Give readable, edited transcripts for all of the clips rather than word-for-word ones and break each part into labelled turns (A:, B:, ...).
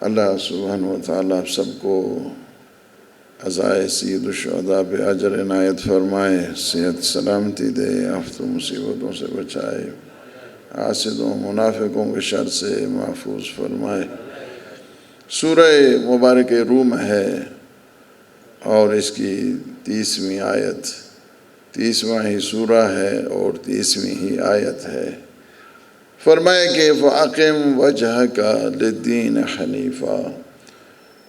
A: اللہ سبحانہ و تعالیٰ آپ سب کو عزائے سید الشہداء پہ اجر عنایت فرمائے، صحت سلامتی دے، آفت و مصیبتوں سے بچائے، حاسدوں منافقوں کے شر سے محفوظ فرمائے۔ سورہ مبارک روم ہے اور اس کی 30ویں آیت، 30واں ہی سورہ ہے اور 30ویں ہی آیت ہے۔ فرمائے کہ فَأَقِمْ وَجْهَكَ لِلدِّينِ حَنِيفًا،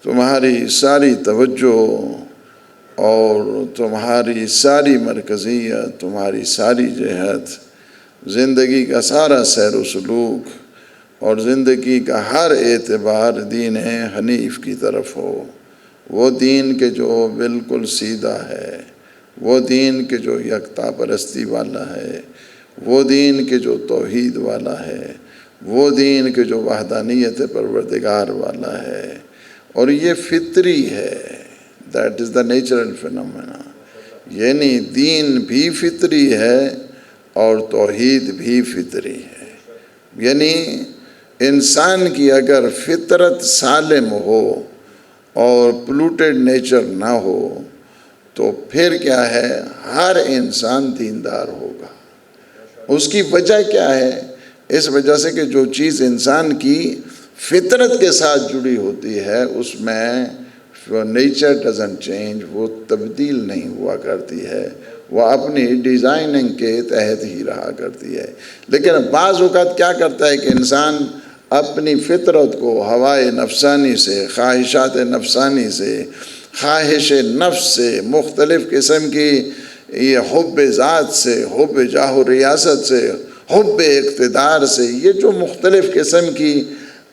A: تمہاری ساری توجہ اور تمہاری ساری مرکزیت، تمہاری ساری جہت، زندگی کا سارا سیر و سلوک اور زندگی کا ہر اعتبار دین حنیف کی طرف ہو، وہ دین کے جو بالکل سیدھا ہے، وہ دین کے جو یکتا پرستی والا ہے، وہ دین کے جو توحید والا ہے، وہ دین کے جو وحدانیت پروردگار والا ہے، اور یہ فطری ہے۔ That is the natural phenomena, یعنی دین بھی فطری ہے اور توحید بھی فطری ہے۔ یعنی انسان کی اگر فطرت سالم ہو اور پلوٹڈ نیچر نہ ہو تو پھر کیا ہے، ہر انسان دیندار ہوگا۔ اس کی وجہ کیا ہے؟ اس وجہ سے کہ جو چیز انسان کی فطرت کے ساتھ جڑی ہوتی ہے اس میں نیچر ڈزنٹ چینج، وہ تبدیل نہیں ہوا کرتی ہے، وہ اپنی ڈیزائننگ کے تحت ہی رہا کرتی ہے۔ لیکن بعض اوقات کیا کرتا ہے کہ انسان اپنی فطرت کو ہوائے نفسانی سے، خواہشات نفسانی سے، خواہش نفس سے، مختلف قسم کی یہ حب ذات سے، حب جاہ و ریاست سے، حب اقتدار سے، یہ جو مختلف قسم کی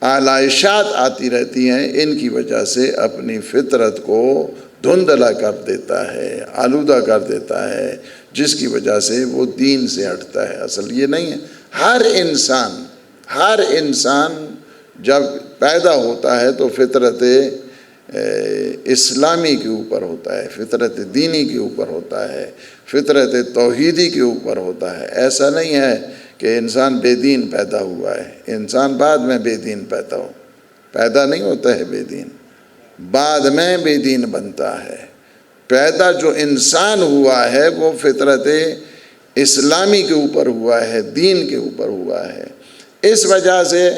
A: آلائشات آتی رہتی ہیں، ان کی وجہ سے اپنی فطرت کو دھندلا کر دیتا ہے، آلودہ کر دیتا ہے، جس کی وجہ سے وہ دین سے ہٹتا ہے۔ اصل یہ نہیں ہے، ہر انسان جب پیدا ہوتا ہے تو فطرت اسلامی کے اوپر ہوتا ہے، فطرت دینی کے اوپر ہوتا ہے، فطرت توحیدی کے اوپر ہوتا ہے۔ ایسا نہیں ہے کہ انسان بے دین پیدا ہوا ہے، انسان بعد میں بے دین پیدا نہیں ہوتا ہے بے دین، بعد میں بے دین بنتا ہے۔ پیدا جو انسان ہوا ہے وہ فطرت اسلامی کے اوپر ہوا ہے، دین کے اوپر ہوا ہے۔ اس وجہ سے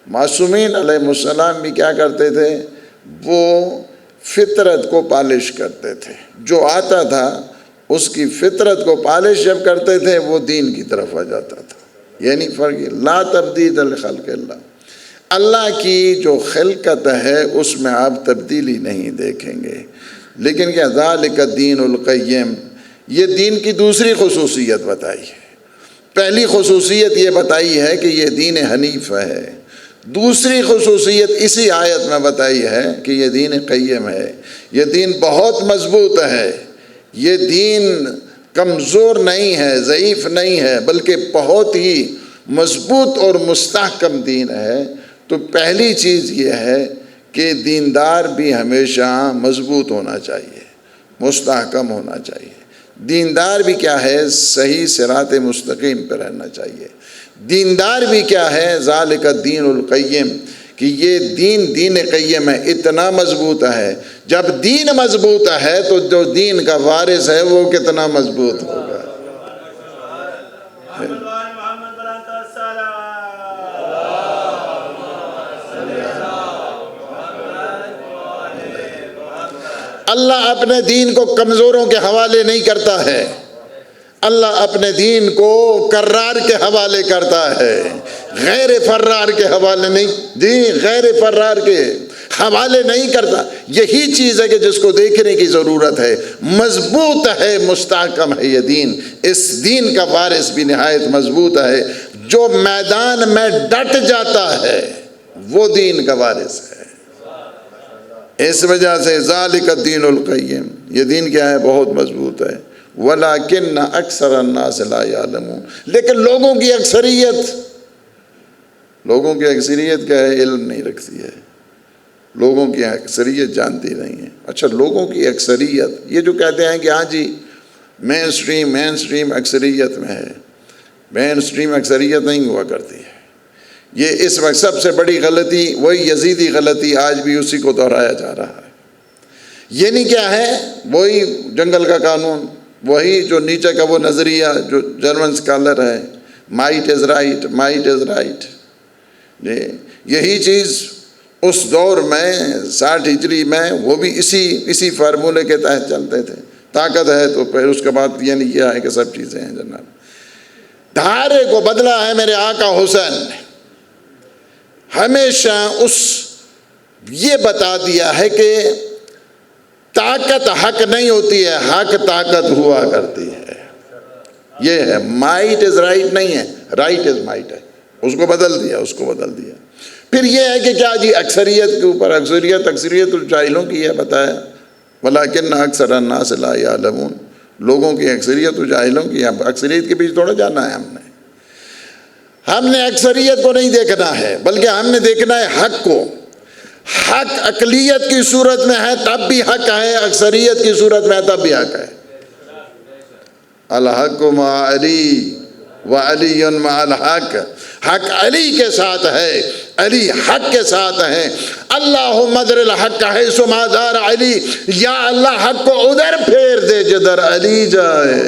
A: معصومین علیہ السلام بھی کیا کرتے تھے؟ وہ فطرت کو پالش کرتے تھے، جو آتا تھا اس کی فطرت کو پالش جب کرتے تھے وہ دین کی طرف آ جاتا تھا۔ یعنی فرق لا تبدیل لخلق اللہ، اللہ کی جو خلقت ہے اس میں آپ تبدیلی نہیں دیکھیں گے۔ لیکن کیا ذالک الدین القیم، یہ دین کی دوسری خصوصیت بتائی ہے۔ پہلی خصوصیت یہ بتائی ہے کہ یہ دین حنیف ہے، دوسری خصوصیت اسی آیت میں بتائی ہے کہ یہ دین قیم ہے، یہ دین بہت مضبوط ہے، یہ دین کمزور نہیں ہے، ضعیف نہیں ہے، بلکہ بہت ہی مضبوط اور مستحکم دین ہے۔ تو پہلی چیز یہ ہے کہ دیندار بھی ہمیشہ مضبوط ہونا چاہیے، مستحکم ہونا چاہیے۔ دیندار بھی کیا ہے؟ صحیح صراط مستقیم پہ رہنا چاہیے۔ دیندار بھی کیا ہے؟ ذالک الدین القیم، کہ یہ دین قیم ہے، اتنا مضبوط ہے۔ جب دین مضبوط ہے تو جو دین کا وارث ہے وہ کتنا مضبوط ہوگا۔ اللہ اپنے دین کو کمزوروں کے حوالے نہیں کرتا ہے، اللہ اپنے دین کو کرار کے حوالے کرتا ہے، غیر فرار کے حوالے نہیں، غیر فرار کے حوالے نہیں کرتا۔ یہی چیز ہے کہ جس کو دیکھنے کی ضرورت ہے۔ مضبوط ہے، مستحکم ہے یہ دین، اس دین کا وارث بھی نہایت مضبوط ہے، جو میدان میں ڈٹ جاتا ہے وہ دین کا وارث ہے۔ اس وجہ سے ذالک الدین القیم، یہ دین کیا ہے؟ بہت مضبوط ہے۔ وَلَكِنَّ أَكْثَرَ النَّاسِ لَا يَعْلَمُونَ، لیکن لوگوں کی اکثریت کیا ہے؟ علم نہیں رکھتی ہے، لوگوں کی اکثریت جانتی نہیں ہے۔ اچھا، لوگوں کی اکثریت، یہ جو کہتے ہیں کہ ہاں جی مین اسٹریم اکثریت میں ہے، مین اسٹریم اکثریت نہیں ہوا کرتی ہے۔ یہ اس وقت سب سے بڑی غلطی، وہی یزیدی غلطی آج بھی اسی کو دہرایا جا رہا ہے۔ یہ نہیں کیا ہے، وہی جنگل کا قانون، وہی جو نیچے کا وہ نظریہ جو جرمن اسکالر ہے، might is right, might is right. یہی چیز اس دور میں 60 ہجری میں وہ بھی اسی فارمولے کے تحت چلتے تھے۔ طاقت ہے تو پھر اس کے بعد یہ نہیں کیا ہے کہ سب چیزیں ہیں جناب۔ دھارے کو بدلا ہے میرے آقا حسین نے، ہمیشہ یہ بتا دیا ہے کہ طاقت حق نہیں ہوتی ہے، حق طاقت ہوا کرتی ہے۔ یہ ہے، مائٹ از رائٹ نہیں ہے، رائٹ از مائٹ ہے۔ اس کو بدل دیا۔ پھر یہ ہے کہ کیا جی اکثریت کے اوپر، اکثریت جاہلوں کی ہے بتایا، ولیکن اکثر الناس لا یعلمون، لوگوں کی اکثریت و جاہلوں کی ہے۔ اکثریت کے پیچھے تھوڑا جانا ہے ہم نے اکثریت کو نہیں دیکھنا ہے، بلکہ ہم نے دیکھنا ہے حق کو۔ حق اقلیت کی صورت میں ہے تب بھی حق ہے، اکثریت کی صورت میں ہے تب بھی حق ہے۔ الحق مع علی وعلی مع الحق، حق علی کے ساتھ ہے، علی حق کے ساتھ ہے۔ اللہم ادر الحق حیث ما دار علی، یا اللہ حق کو ادھر پھیر دے جدھر علی جائے۔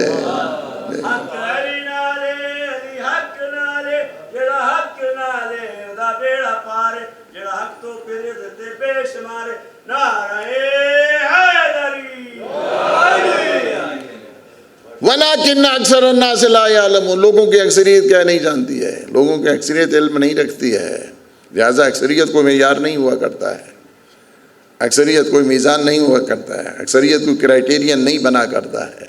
B: حق علی نالے، علی حق نالے، جڑا حق نالے دا بیڑا پارے، جڑا حق تو پھر عزت بے شمارے، نعرہ حیدری۔
A: ولیکن اکثر الناس لا یعلمون، لوگوں کی اکثریت کیا نہیں جانتی ہے، لوگوں کی اکثریت علم نہیں رکھتی ہے، لہذا اکثریت کو معیار نہیں ہوا کرتا ہے، اکثریت کوئی میزان نہیں ہوا کرتا ہے، اکثریت کو کرائیٹیرین نہیں بنا کرتا ہے۔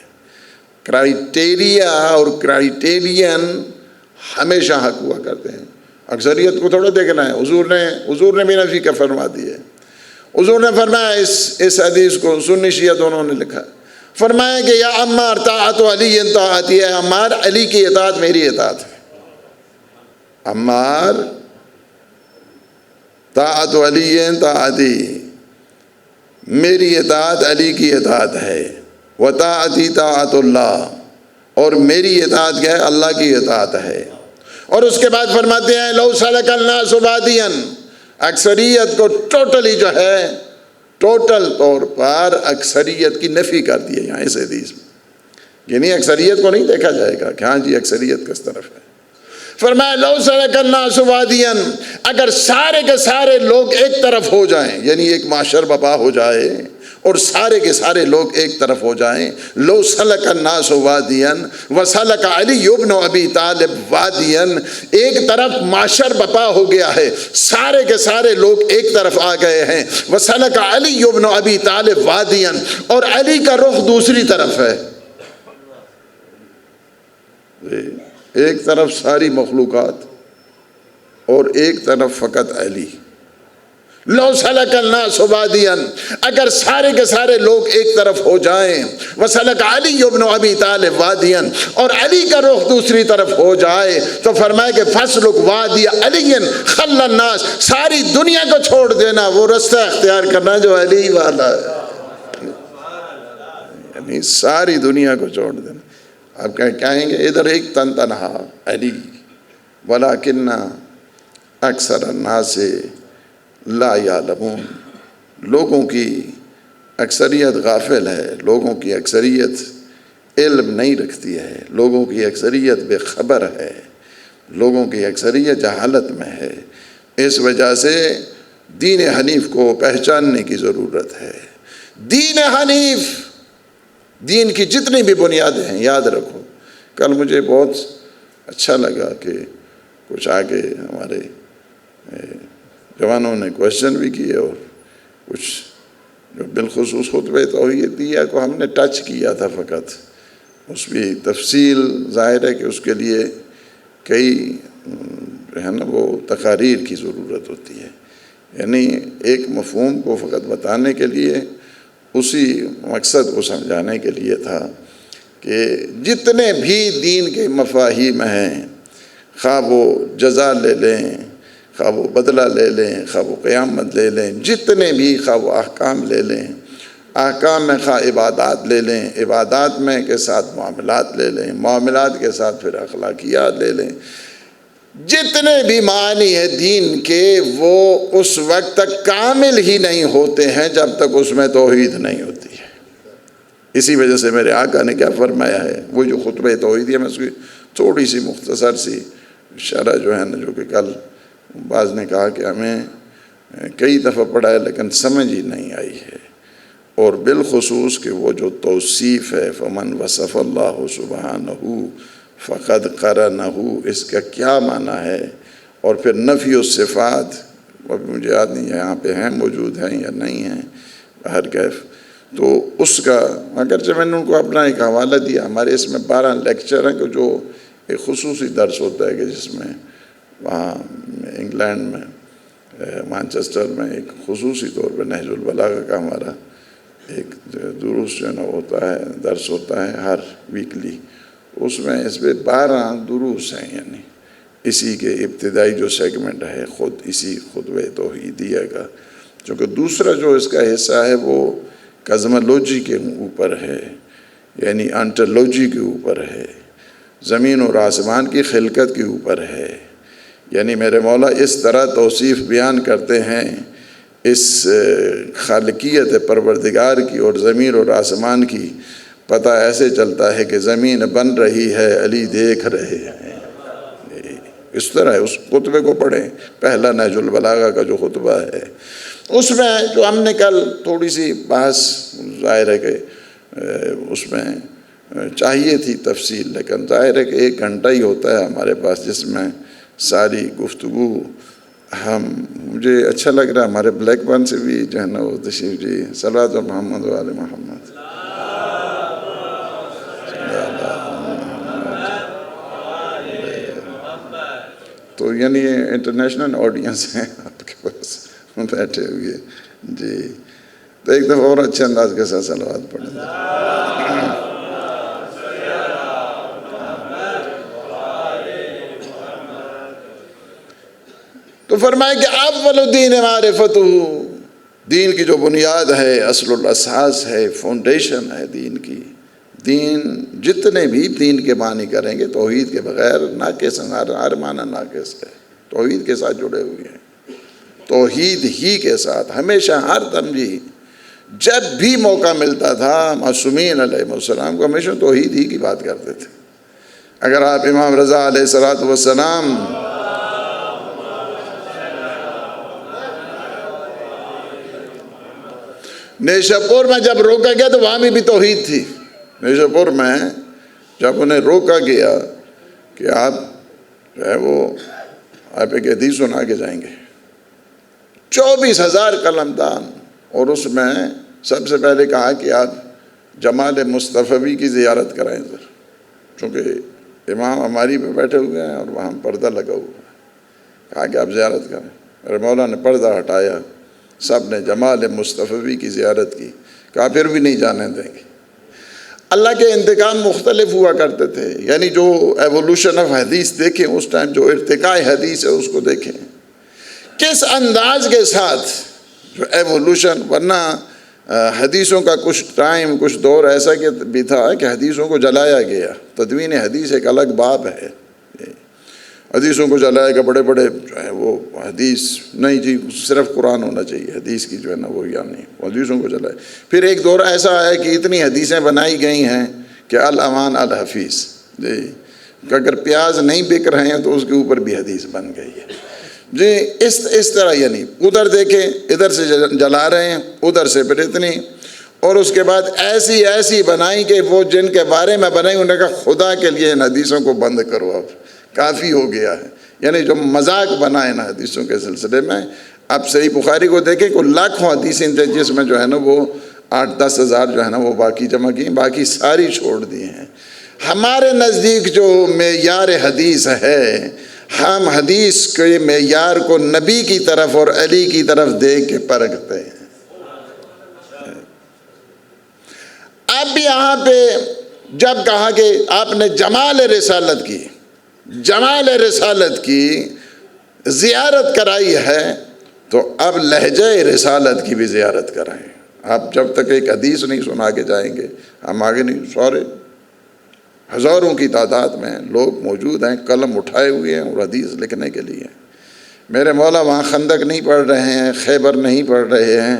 A: کرائیٹیریا اور کرائیٹیرین ہمیشہ حق ہوا کرتے ہیں، اکثریت کو تھوڑا دیکھنا ہے۔ حضور نے بھی نفی کا فرما دی ہے۔ حضور نے فرمایا، اس حدیث کو سنی شیعہ دونوں نے لکھا، فرمایا کہ یا عمار طاعت علی طاعتی، ہے عمار، علی کی اطاعت میری اطاعت ہے۔ عمار طاعت علی طاعتی، میری اطاعت علی کی اطاعت ہے۔ وطاعتی طاعت اللہ، اور میری اطاعت کیا ہے، اللہ کی اطاعت ہے۔ اور اس کے بعد فرماتے ہیں لو سلک الناس وادیا، اکثریت کو ٹوٹلی جو ہے، ٹوٹل طور پر اکثریت کی نفی کر دی ہے یہاں اس حدیث میں، یعنی اکثریت کو نہیں دیکھا جائے گا کہ ہاں جی اکثریت کس طرف ہے۔ فرمایا لو سلک الناس وادیا، اگر سارے کے سارے لوگ ایک طرف ہو جائیں، یعنی ایک معاشر برپا ہو جائے اور سارے کے سارے لوگ ایک طرف ہو جائیں، لو سلک الناس وادیا وسلک علی ابن ابی طالب وادیا، ایک طرف معاشر برپا ہو گیا ہے، سارے کے سارے لوگ ایک طرف آ گئے ہیں، وسلک علی ابن ابی طالب وادیا، اور علی کا رخ دوسری طرف ہے، ایک طرف ساری مخلوقات اور ایک طرف فقط علی۔ لو سلک الناس وادیا، اگر سارے کے سارے لوگ ایک طرف ہو جائیں، وسلک علی ابن ابی طالب وادیا، اور علی کا رخ دوسری طرف ہو جائے، تو فرمایا کہ فسلک وادی علی خل الناس، ساری دنیا کو چھوڑ دینا، وہ رستہ اختیار کرنا جو علی والا ہے، یعنی ساری دنیا کو چھوڑ دینا۔ آپ کہیں گے ادھر ایک تن تنہا علی، ولیکن اکثر الناس لا یعلمون، لوگوں کی اکثریت غافل ہے، لوگوں کی اکثریت علم نہیں رکھتی ہے، لوگوں کی اکثریت بے خبر ہے، لوگوں کی اکثریت جہالت میں ہے۔ اس وجہ سے دین حنیف کو پہچاننے کی ضرورت ہے۔ دین حنیف، دین کی جتنی بھی بنیادیں ہیں یاد رکھو۔ کل مجھے بہت اچھا لگا کہ کچھ آگے ہمارے جوانوں نے کوشچن بھی کیے، اور کچھ جو بالخصوص خطبہ توحیدیہ کو ہم نے ٹچ کیا تھا فقط، اس بھی تفصیل ظاہر ہے کہ اس کے لیے کئی جو ہے نا وہ تقاریر کی ضرورت ہوتی ہے، یعنی ایک مفہوم کو فقط بتانے کے لیے، اسی مقصد کو سمجھانے کے لیے تھا کہ جتنے بھی دین کے مفاہیم ہیں، خواہ وہ جزا لے لیں، خواہ وہ بدلہ لے لیں، خواہ وہ قیامت لے لیں، جتنے بھی، خواہ وہ احکام لے لیں، احکام میں خواہ عبادات لے لیں، عبادات میں کے ساتھ معاملات لے لیں، معاملات کے ساتھ پھر اخلاقیات لے لیں، جتنے بھی معنی ہیں دین کے وہ اس وقت تک کامل ہی نہیں ہوتے ہیں جب تک اس میں توحید نہیں ہوتی ہے۔ اسی وجہ سے میرے آقا نے کیا فرمایا ہے، وہ جو خطبہ توحید ہے، میں اس کی تھوڑی سی مختصر سی شرح جو ہے نا، جو کہ کل بعض نے کہا کہ ہمیں کئی دفعہ پڑھا ہے لیکن سمجھ ہی نہیں آئی ہے، اور بالخصوص کہ وہ جو توصیف ہے فمن وصف اللہ سبحانہ فقد قرنہ، اس کا کیا معنی ہے، اور پھر نفی الصفات، ابھی مجھے یاد نہیں یہاں پہ ہیں موجود ہیں یا نہیں ہیں، ہر کیف تو اس کا اگرچہ میں نے ان کو اپنا ایک حوالہ دیا، ہمارے اس میں 12 لیکچر ہیں کہ جو ایک خصوصی درس ہوتا ہے کہ جس میں وہاں انگلینڈ میں مانچسٹر میں ایک خصوصی طور پہ نہج البلاغہ کا ہمارا ایک دروس جو ہے نا ہوتا ہے، درس ہوتا ہے ہر ویکلی، اس میں اس پہ 12 دروس ہیں، یعنی اسی کے ابتدائی جو سیگمنٹ ہے خود اسی خطبہ توحیدیہ کا، چونکہ دوسرا جو اس کا حصہ ہے وہ کزمولوجی کے اوپر ہے، یعنی انٹولوجی کے اوپر ہے، زمین اور آسمان کی خلقت کے اوپر ہے، یعنی میرے مولا اس طرح توصیف بیان کرتے ہیں اس خالقیت پروردگار کی اور زمین اور آسمان کی، پتہ ایسے چلتا ہے کہ زمین بن رہی ہے، علی دیکھ رہے ہیں۔ اس طرح اس خطبے کو پڑھیں، پہلا نہج البلاغہ کا جو خطبہ ہے، اس میں جو ہم نے کل تھوڑی سی بحث، ظاہر ہے کہ اس میں چاہیے تھی تفصیل، لیکن ظاہر ہے کہ 1 گھنٹہ ہی ہوتا ہے ہمارے پاس جس میں ساری گفتگو مجھے اچھا لگ رہا ہے ہمارے بلیک بن سے بھی جو ہے نا وہ تشریف جی، صلوات محمد و آل محمد۔ تو یعنی انٹرنیشنل آڈینس ہیں آپ کے پاس بیٹھے ہوئے جی، تو ایک دفعہ اور اچھے انداز کے ساتھ صلوات پڑھیں گے۔ تو فرمائے کہ اول الدین معرفت، دین کی جو بنیاد ہے، اصل الاساس ہے، فاؤنڈیشن ہے دین کی، دین جتنے بھی دین کے معنی کریں گے توحید کے بغیر ناقص ہیں، ہر معنی ناقص ہے، توحید کے ساتھ جڑے ہوئے ہیں، توحید ہی کے ساتھ ہمیشہ ہر تمجیح، جب بھی موقع ملتا تھا معصومین علیہ السلام کو ہمیشہ توحید ہی کی بات کرتے تھے۔ اگر آپ امام رضا علیہ السلام نیشا پور میں جب روکا گیا تو وہاں بھی توحید تھی۔ نیشا پور میں جب انہیں روکا گیا کہ آپ جو ہے وہ آپ ایک حدیث سنا کے جائیں گے، 24,000 قلمدان، اور اس میں سب سے پہلے کہا کہ آپ جمال مصطفی کی زیارت کرائیں ذرا، چونکہ امام ہماری پہ بیٹھے ہوئے ہیں اور وہاں پردہ لگا ہوا ہے، کہا کہ آپ زیارت کریں۔ میرے مولا نے پردہ ہٹایا، سب نے جمال مصطفی کی زیارت کی، کہا پھر بھی نہیں جانے دیں گے۔ اللہ کے انتقام مختلف ہوا کرتے تھے، یعنی جو ایوولوشن آف حدیث دیکھیں اس ٹائم، جو ارتقاء حدیث ہے اس کو دیکھیں کس انداز کے ساتھ جو ایوولوشن، ورنہ حدیثوں کا کچھ ٹائم کچھ دور ایسا کہ بھی تھا کہ حدیثوں کو جلایا گیا، تدوین حدیث ایک الگ باب ہے، حدیثوں کو جلایا گیا، بڑے بڑے جو ہے وہ حدیث نہیں جی صرف قرآن ہونا چاہیے، حدیث کی جو ہے نا وہ یعنی حدیثوں کو جلایا۔ پھر ایک دور ایسا آیا کہ اتنی حدیثیں بنائی گئی ہیں کہ الامان الحفیظ، جی کہ اگر پیاز نہیں بک رہے ہیں تو اس کے اوپر بھی حدیث بن گئی ہے جی۔ اس طرح یعنی ادھر دیکھیں، ادھر سے جلا رہے ہیں، ادھر سے پھر اتنی، اور اس کے بعد ایسی بنائی کہ وہ جن کے بارے میں بنائی انہوں نے کہا خدا کے لیے ان حدیثوں کو بند کرو، اب کافی ہو گیا ہے، یعنی جو مذاق بنائے نا حدیثوں کے سلسلے میں۔ اب صحیح بخاری کو دیکھیں کہ لاکھوں حدیثیں تھے جس میں جو ہے نا وہ 8-10 ہزار جو ہے نا وہ باقی جمع کی، باقی ساری چھوڑ دی ہیں۔ ہمارے نزدیک جو معیار حدیث ہے، ہم حدیث کے معیار کو نبی کی طرف اور علی کی طرف دیکھ کے پرکھتے ہیں۔ اب بھی یہاں پہ جب کہا کہ آپ نے جمال رسالت کی زیارت کرائی ہے تو اب لہجہ رسالت کی بھی زیارت کرائیں۔ آپ جب تک ایک حدیث نہیں سنا کے جائیں گے ہم آگے نہیں، سورے ہزاروں کی تعداد میں لوگ موجود ہیں، قلم اٹھائے ہوئے ہیں اور حدیث لکھنے کے لیے۔ میرے مولا وہاں خندق نہیں پڑھ رہے ہیں، خیبر نہیں پڑھ رہے ہیں،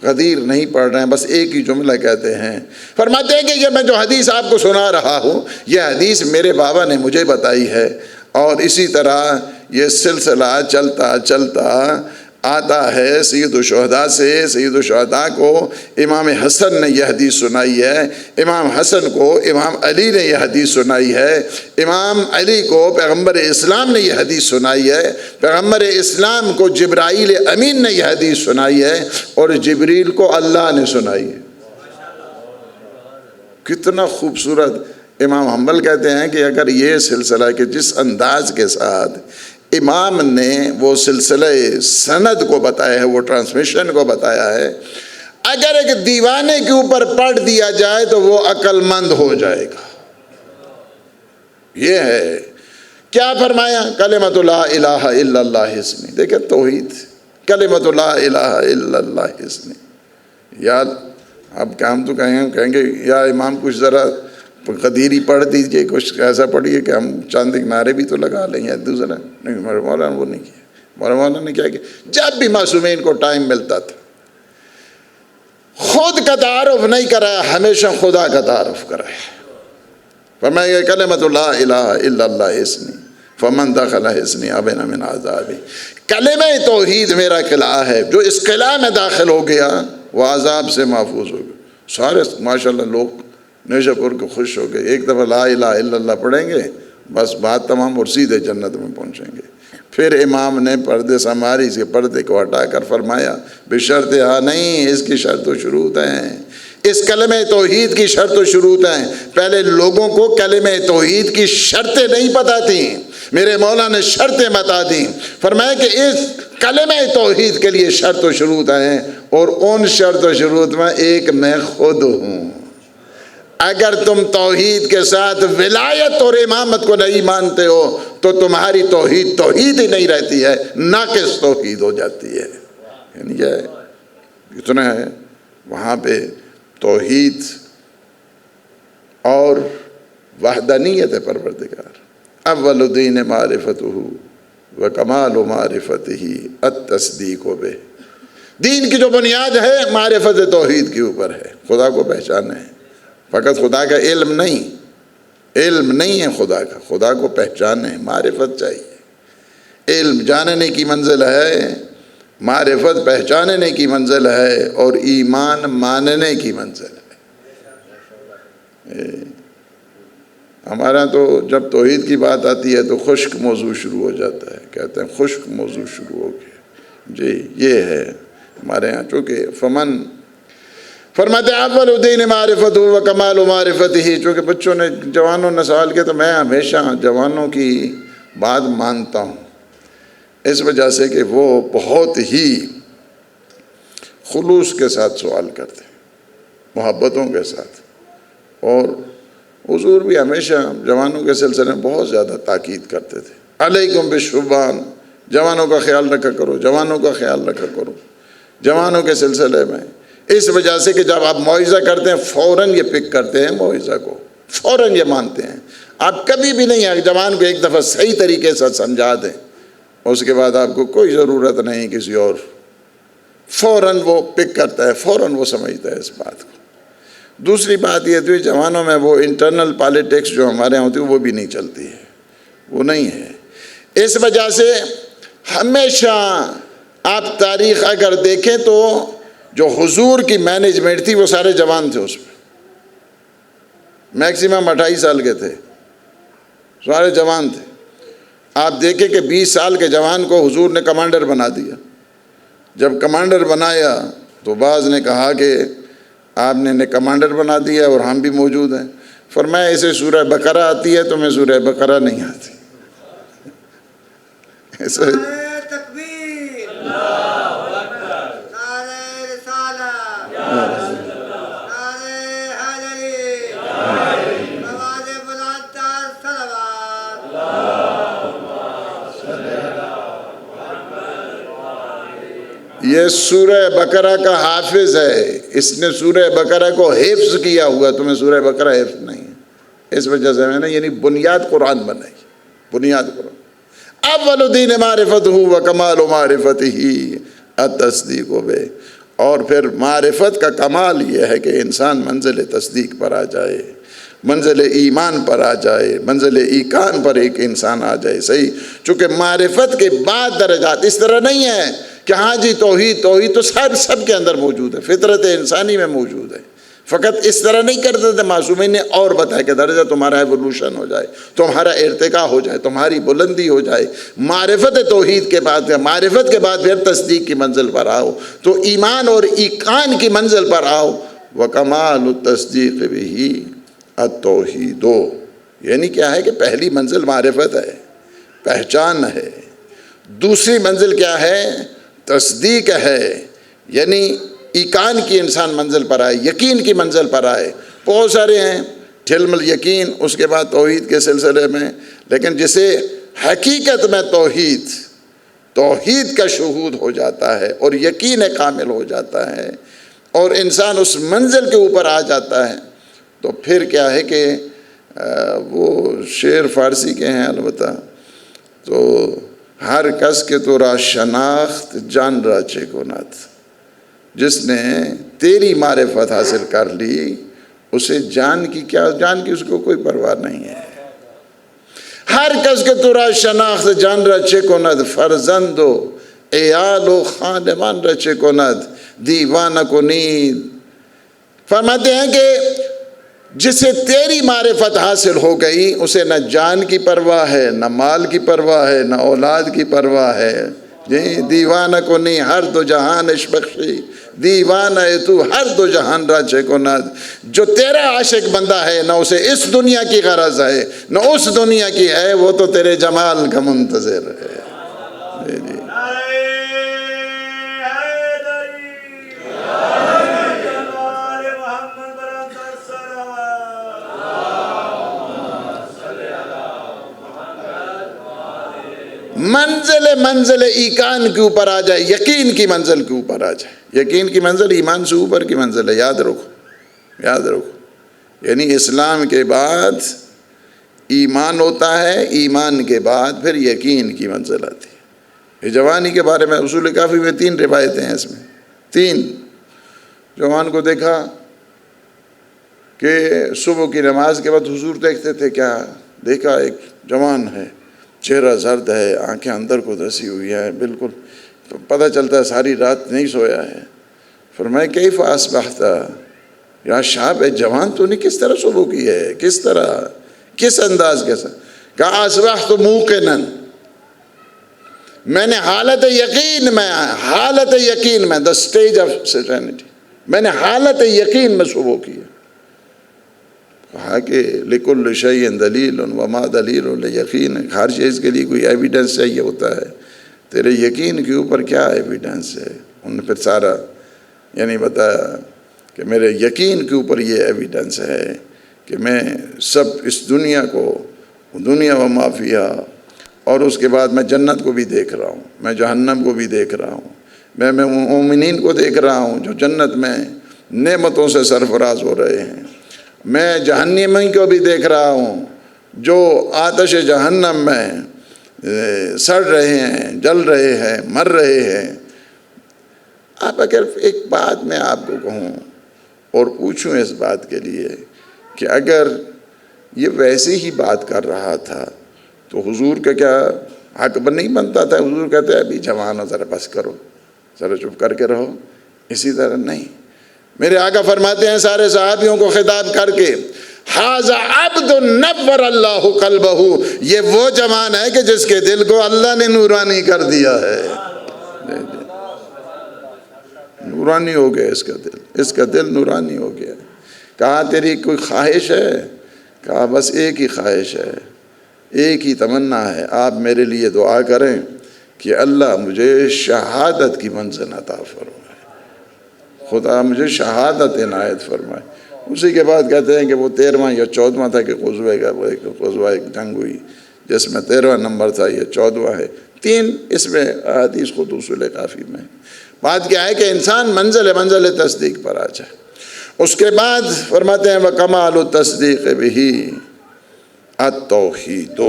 A: غدیر نہیں پڑھ رہے ہیں، بس ایک ہی جملہ کہتے ہیں، فرماتے ہیں کہ یہ میں جو حدیث آپ کو سنا رہا ہوں، یہ حدیث میرے بابا نے مجھے بتائی ہے، اور اسی طرح یہ سلسلہ چلتا چلتا آتا ہے سید الشہداء سے۔ سید الشہداء کو امام حسن نے یہ حدیث سنائی ہے، امام حسن کو امام علی نے یہ حدیث سنائی ہے، امام علی کو پیغمبر اسلام نے یہ حدیث سنائی ہے، پیغمبر اسلام کو جبرائیل امین نے یہ حدیث سنائی ہے، اور جبریل کو اللہ نے سنائی ہے۔ کتنا خوبصورت۔ امام حنبل کہتے ہیں کہ اگر یہ سلسلہ کہ جس انداز کے ساتھ امام نے وہ سلسلہ سند کو بتایا ہے، وہ ٹرانسمیشن کو بتایا ہے، اگر ایک دیوانے کے اوپر پڑھ دیا جائے تو وہ عقل مند ہو جائے گا۔ یہ ہے کیا فرمایا؟ کلمۃ لا الہ الا اللہ حسنی۔ دیکھیں توحید، کلمۃ لا الہ الا اللہ حسنی۔ یا اب کیا ہم تو کہیں گے یا امام کچھ ذرا قدیری پڑھ دیجئے، کچھ ایسا پڑھیے کہ ہم چاند کے نعرے بھی تو لگا لیں، یا دوسرا نہیں۔ ہمارے مولانا وہ نہیں کیا۔ ہمارے مولانا نے کیا کیا؟ جب بھی معصومین کو ٹائم ملتا تھا خود کا تعارف نہیں کرایا، ہمیشہ خدا کا تعارف کرایا۔ فرمایا کلمۃ لا الہ الا اللہ حسنی فمن دخل حسنی امن من عذابی۔ کلمہ توحید میرا قلعہ ہے، جو اس قلعہ میں داخل ہو گیا وہ عذاب سے محفوظ ہو گیا۔ سارے ماشاءاللہ لوگ نیشہ پور کو خوش ہو گئے، ایک دفعہ لا الہ الا اللہ پڑھیں گے بس بات تمام، اور سیدھے جنت میں پہنچیں گے۔ پھر امام نے پردے سماری سے پردے کو ہٹا کر فرمایا بشرط ہاں نہیں، اس کی شرط و شروط ہیں، اس کلمہ توحید کی شرط و شروط ہیں۔ پہلے لوگوں کو کلمہ توحید کی شرطیں نہیں پتہ تھیں، میرے مولا نے شرطیں بتا دیں۔ فرمایا کہ اس کلمہ توحید کے لیے شرط و شروط ہیں، اور ان شرط و شروط میں ایک میں خود ہوں۔ اگر تم توحید کے ساتھ ولایت اور امامت کو نہیں مانتے ہو تو تمہاری توحید توحید ہی نہیں رہتی ہے، ناقص توحید ہو جاتی ہے۔ یعنی یہ اتنا ہے وہاں پہ توحید اور وحدانیت پروردگار۔ اول الدین معرفتہ و کمال معرفتہ التصدیق بہ۔ دین کی جو بنیاد ہے معرفت توحید کے اوپر ہے، خدا کو پہچانے ہے۔ فقط خدا کا علم نہیں، علم نہیں ہے خدا کا، خدا کو پہچانے، معرفت چاہیے۔ علم جاننے کی منزل ہے، معرفت پہچاننے کی منزل ہے، اور ایمان ماننے کی منزل ہے۔ ہمارا تو جب توحید کی بات آتی ہے تو خشک موضوع شروع ہو جاتا ہے، کہتے ہیں خشک موضوع شروع ہو گیا۔ جی یہ ہے ہمارے ہاں، چونکہ فمن فرماتے اول الدین معرفت و کمال معرفت ہی۔ چونکہ بچوں نے جوانوں نے سوال کیا تو میں ہمیشہ جوانوں کی بات مانتا ہوں، اس وجہ سے کہ وہ بہت ہی خلوص کے ساتھ سوال کرتے ہیں، محبتوں کے ساتھ، اور حضور بھی ہمیشہ جوانوں کے سلسلے میں بہت زیادہ تاکید کرتے تھے۔ علیکم بالشبان، جوانوں کا خیال رکھا کرو، جوانوں کا خیال رکھا کرو جوانوں کے سلسلے میں۔ اس وجہ سے کہ جب آپ موعظہ کرتے ہیں فوراً یہ پک کرتے ہیں موعظہ کو، فوراً یہ مانتے ہیں۔ آپ کبھی بھی نہیں ہے جوان کو ایک دفعہ صحیح طریقے سے سمجھا دیں، اس کے بعد آپ کو کوئی ضرورت نہیں کسی اور، فوراً وہ پک کرتا ہے، فوراً وہ سمجھتا ہے اس بات کو۔ دوسری بات یہ تھی جوانوں میں وہ انٹرنل پالیٹکس جو ہمارے یہاں ہوتی ہے وہ بھی نہیں چلتی ہے، وہ نہیں ہے۔ اس وجہ سے ہمیشہ آپ تاریخ اگر دیکھیں تو جو حضور کی مینجمنٹ تھی وہ سارے جوان تھے، اس میں میکسیمم 28 سال کے تھے، سارے جوان تھے۔ آپ دیکھیں کہ 20 سال کے جوان کو حضور نے کمانڈر بنا دیا۔ جب کمانڈر بنایا تو بعض نے کہا کہ آپ نے کمانڈر بنا دیا اور ہم بھی موجود ہیں۔ فرمایا اسے سورہ بقرہ آتی ہے، تمہیں سورہ بقرہ نہیں آتی۔ یہ سورہ بقرہ کا حافظ ہے، اس نے سورہ بقرہ کو حفظ کیا ہوا، تمہیں سورہ بقرہ حفظ نہیں ہے۔ اس وجہ سے میں نے یعنی بنیاد قرآن بنائی، بنیاد قرآن۔ اول دین معرفت و کمال و معرفت ہی التصدیق بے، اور پھر معرفت کا کمال یہ ہے کہ انسان منزل تصدیق پر آ جائے، منزل ایمان پر آ جائے، منزل ایقان پر ایک انسان آ جائے، صحیح؟ چونکہ معرفت کے بعد درجات اس طرح نہیں ہے کہ ہاں جی توحید تو سب کے اندر موجود ہے، فطرت انسانی میں موجود ہے، فقط اس طرح نہیں کرتے تھے معصومین نے، اور بتایا کہ درجہ تمہارا ایوولوشن ہو جائے، تمہارا ارتقاء ہو جائے، تمہاری بلندی ہو جائے، معرفت توحید کے بعد، معرفت کے بعد پھر تصدیق کی منزل پر آؤ، تو ایمان اور ایقان کی منزل پر آؤ۔ وَكَمَالُ التَّصْدِيقِ بِهِ التَّوْحِيدُ، یعنی کیا ہے کہ پہلی منزل معرفت ہے، پہچان ہے، دوسری منزل کیا ہے؟ تصدیق ہے، یعنی ایقان کی انسان منزل پر آئے، یقین کی منزل پر آئے۔ بہت سارے ہیں علم الیقین، اس کے بعد توحید کے سلسلے میں، لیکن جسے حقیقت میں توحید کا شہود ہو جاتا ہے اور یقین کامل ہو جاتا ہے اور انسان اس منزل کے اوپر آ جاتا ہے، تو پھر کیا ہے کہ وہ شعر فارسی کے ہیں البتہ، تو ہر کس کے تو را شناخت جان را چے کند، جس نے تیری معرفت حاصل کر لی اسے جان کی اس کو کوئی پرواہ نہیں ہے۔ ہر کس کے تو را شناخت جان را چے کند، فرزند و عیال و خاندان را چے کند، دیوانہ کو نیند۔ فرماتے ہیں کہ جسے تیری معرفت حاصل ہو گئی اسے نہ جان کی پرواہ ہے، نہ مال کی پرواہ ہے، نہ اولاد کی پرواہ ہے۔ جی دیوانہ کو نہیں ہر دو جہان عشق بخشی، دیوانہ تو ہر دو جہان راجے کو نہ، جو تیرا عاشق بندہ ہے نہ اسے اس دنیا کی غرض ہے نہ اس دنیا کی ہے، وہ تو تیرے جمال کا منتظر ہے۔ جی جی منزل ایقان کے اوپر آ جائے، یقین کی منزل کے اوپر آ جائے۔ یقین کی منزل ایمان سے اوپر کی منزل ہے، یاد رکھو۔ یعنی اسلام کے بعد ایمان ہوتا ہے، ایمان کے بعد پھر یقین کی منزل آتی ہے۔ جوانی کے بارے میں اصول کافی میں 3 روایتیں ہیں، اس میں 3 جوان کو دیکھا کہ صبح کی نماز کے بعد حضور دیکھتے تھے، کیا دیکھا؟ ایک جوان ہے، چہرہ زرد ہے، آنکھیں اندر کو دسی ہوئی ہیں، بالکل پتہ چلتا ہے ساری رات نہیں سویا ہے۔ فرمایا کیف اصبحت یا شاب، جوان تو نے کس طرح صبح کی ہے، کس طرح، کس انداز کے ساتھ؟ کہا اصبحت موقنا، میں نے حالت یقین میں the stage of certainty، میں نے حالت یقین میں صبح کی ہے۔ کہا کہ لِكُلِّ شَيْءٍ دَلِيلٌ وَمَا دَلِيلٌ لِيَقِينٍ، ہر چیز کے لیے کوئی ایویڈنس چاہیے ہوتا ہے، تیرے یقین کے اوپر کیا ایویڈنس ہے؟ انہوں نے پھر سارا یعنی بتایا کہ میرے یقین کے اوپر یہ ایویڈنس ہے کہ میں سب اس دنیا کو، دنیا و ما فیہا، اور اس کے بعد میں جنت کو بھی دیکھ رہا ہوں، میں جہنم کو بھی دیکھ رہا ہوں، میں مومنین کو دیکھ رہا ہوں جو جنت میں نعمتوں سے سرفراز ہو رہے ہیں، میں جہنمی کو بھی دیکھ رہا ہوں جو آتش جہنم میں سڑ رہے ہیں، جل رہے ہیں، مر رہے ہیں۔ اب اگر ایک بات میں آپ کو کہوں اور پوچھوں اس بات کے لیے کہ اگر یہ ویسے ہی بات کر رہا تھا تو حضور کا کیا حق نہیں بنتا تھا؟ حضور کہتے ہیں ابھی جوان ہو، ذرا بس کرو، ذرا چپ کر کے رہو۔ اسی طرح نہیں، میرے آقا فرماتے ہیں سارے صحابیوں کو خطاب کر کے، ھذا عبد نور اللہ قلبہ، یہ وہ جوان ہے کہ جس کے دل کو اللہ نے نورانی کر دیا ہے، نورانی ہو گیا اس کا دل نورانی ہو گیا۔ کہا تیری کوئی خواہش ہے؟ کہا بس ایک ہی خواہش ہے، ایک ہی تمنا ہے، آپ میرے لیے دعا کریں کہ اللہ مجھے شہادت کی منزل عطا فرمائے، خدا مجھے شہادت عنایت فرمائے۔ اسی کے بعد کہتے ہیں کہ وہ 13واں یا 14واں تھا کہ غزوہ جنگ ہوئی، جس میں 13واں نمبر تھا، یہ 14واں ہے۔ 3 اس میں حدیث خود اصول کافی میں۔ بات کیا ہے کہ انسان منزل تصدیق پر آ جائے۔ اس کے بعد فرماتے ہیں وَكَمَالُ التَّصْدِيقِ بِهِ التوحید.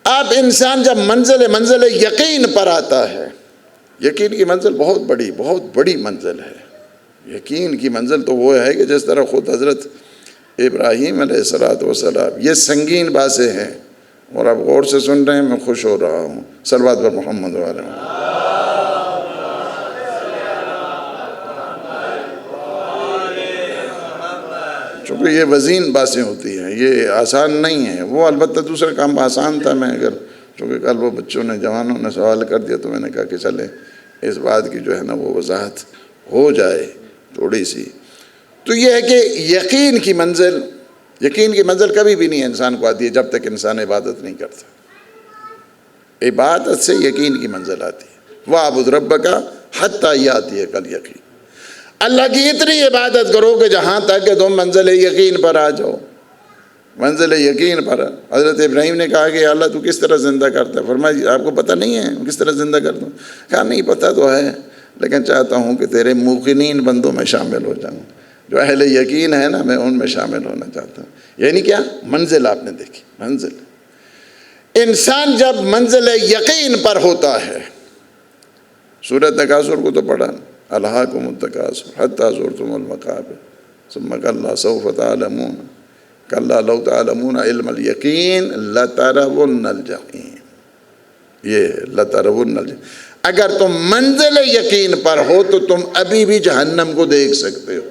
A: اب انسان جب منزل یقین پر آتا ہے، یقین کی منزل بہت بڑی منزل ہے. یقین کی منزل تو وہ ہے کہ جس طرح خود حضرت ابراہیم علیہ السلام، یہ سنگین باتیں ہیں اور آپ غور سے سن رہے ہیں، میں خوش ہو رہا ہوں. صلوات پر محمد وعلیہ وسلم. چونکہ یہ وزین باتیں ہوتی ہیں، یہ آسان نہیں ہے. وہ البتہ دوسرا کام آسان تھا. میں اگر چونکہ کل وہ بچوں نے، جوانوں نے سوال کر دیا تو میں نے کہا کہ چلے اس بات کی جو ہے نا وہ وضاحت ہو جائے تھوڑی سی. تو یہ ہے کہ یقین کی منزل کبھی بھی نہیں انسان کو آتی ہے جب تک انسان عبادت نہیں کرتا. عبادت سے یقین کی منزل آتی ہے. وَاعْبُدْ رَبَّكَ حَتَّىٰ يَأْتِيَكَ الْيَقِينُ. اللہ کی اتنی عبادت کرو کہ جہاں تک کہ تم منزل یقین پر آ جاؤ. منزل یقین پر. حضرت ابراہیم نے کہا کہ اللہ تو کس طرح زندہ کرتا ہے؟ فرمایا آپ کو پتہ نہیں ہے کس طرح زندہ کرتا ہوں؟ کہا نہیں پتہ تو ہے، لیکن چاہتا ہوں کہ تیرے موقنین بندوں میں شامل ہو جاؤں. جو اہل یقین ہے نا، میں ان میں شامل ہونا چاہتا ہوں. یعنی کیا منزل آپ نے دیکھی. منزل انسان جب منزل یقین پر ہوتا ہے، سورۃ تکاثر کو تو پڑھا، الہاکم التکاثر حتی زرتم المقابر ثم کلا سوف تعلمون کلا لو تعلمون علم الیقین لترون الجحیم. یہ لترون الجحیم. اگر تم منزل یقین پر ہو تو تم ابھی بھی جہنم کو دیکھ سکتے ہو.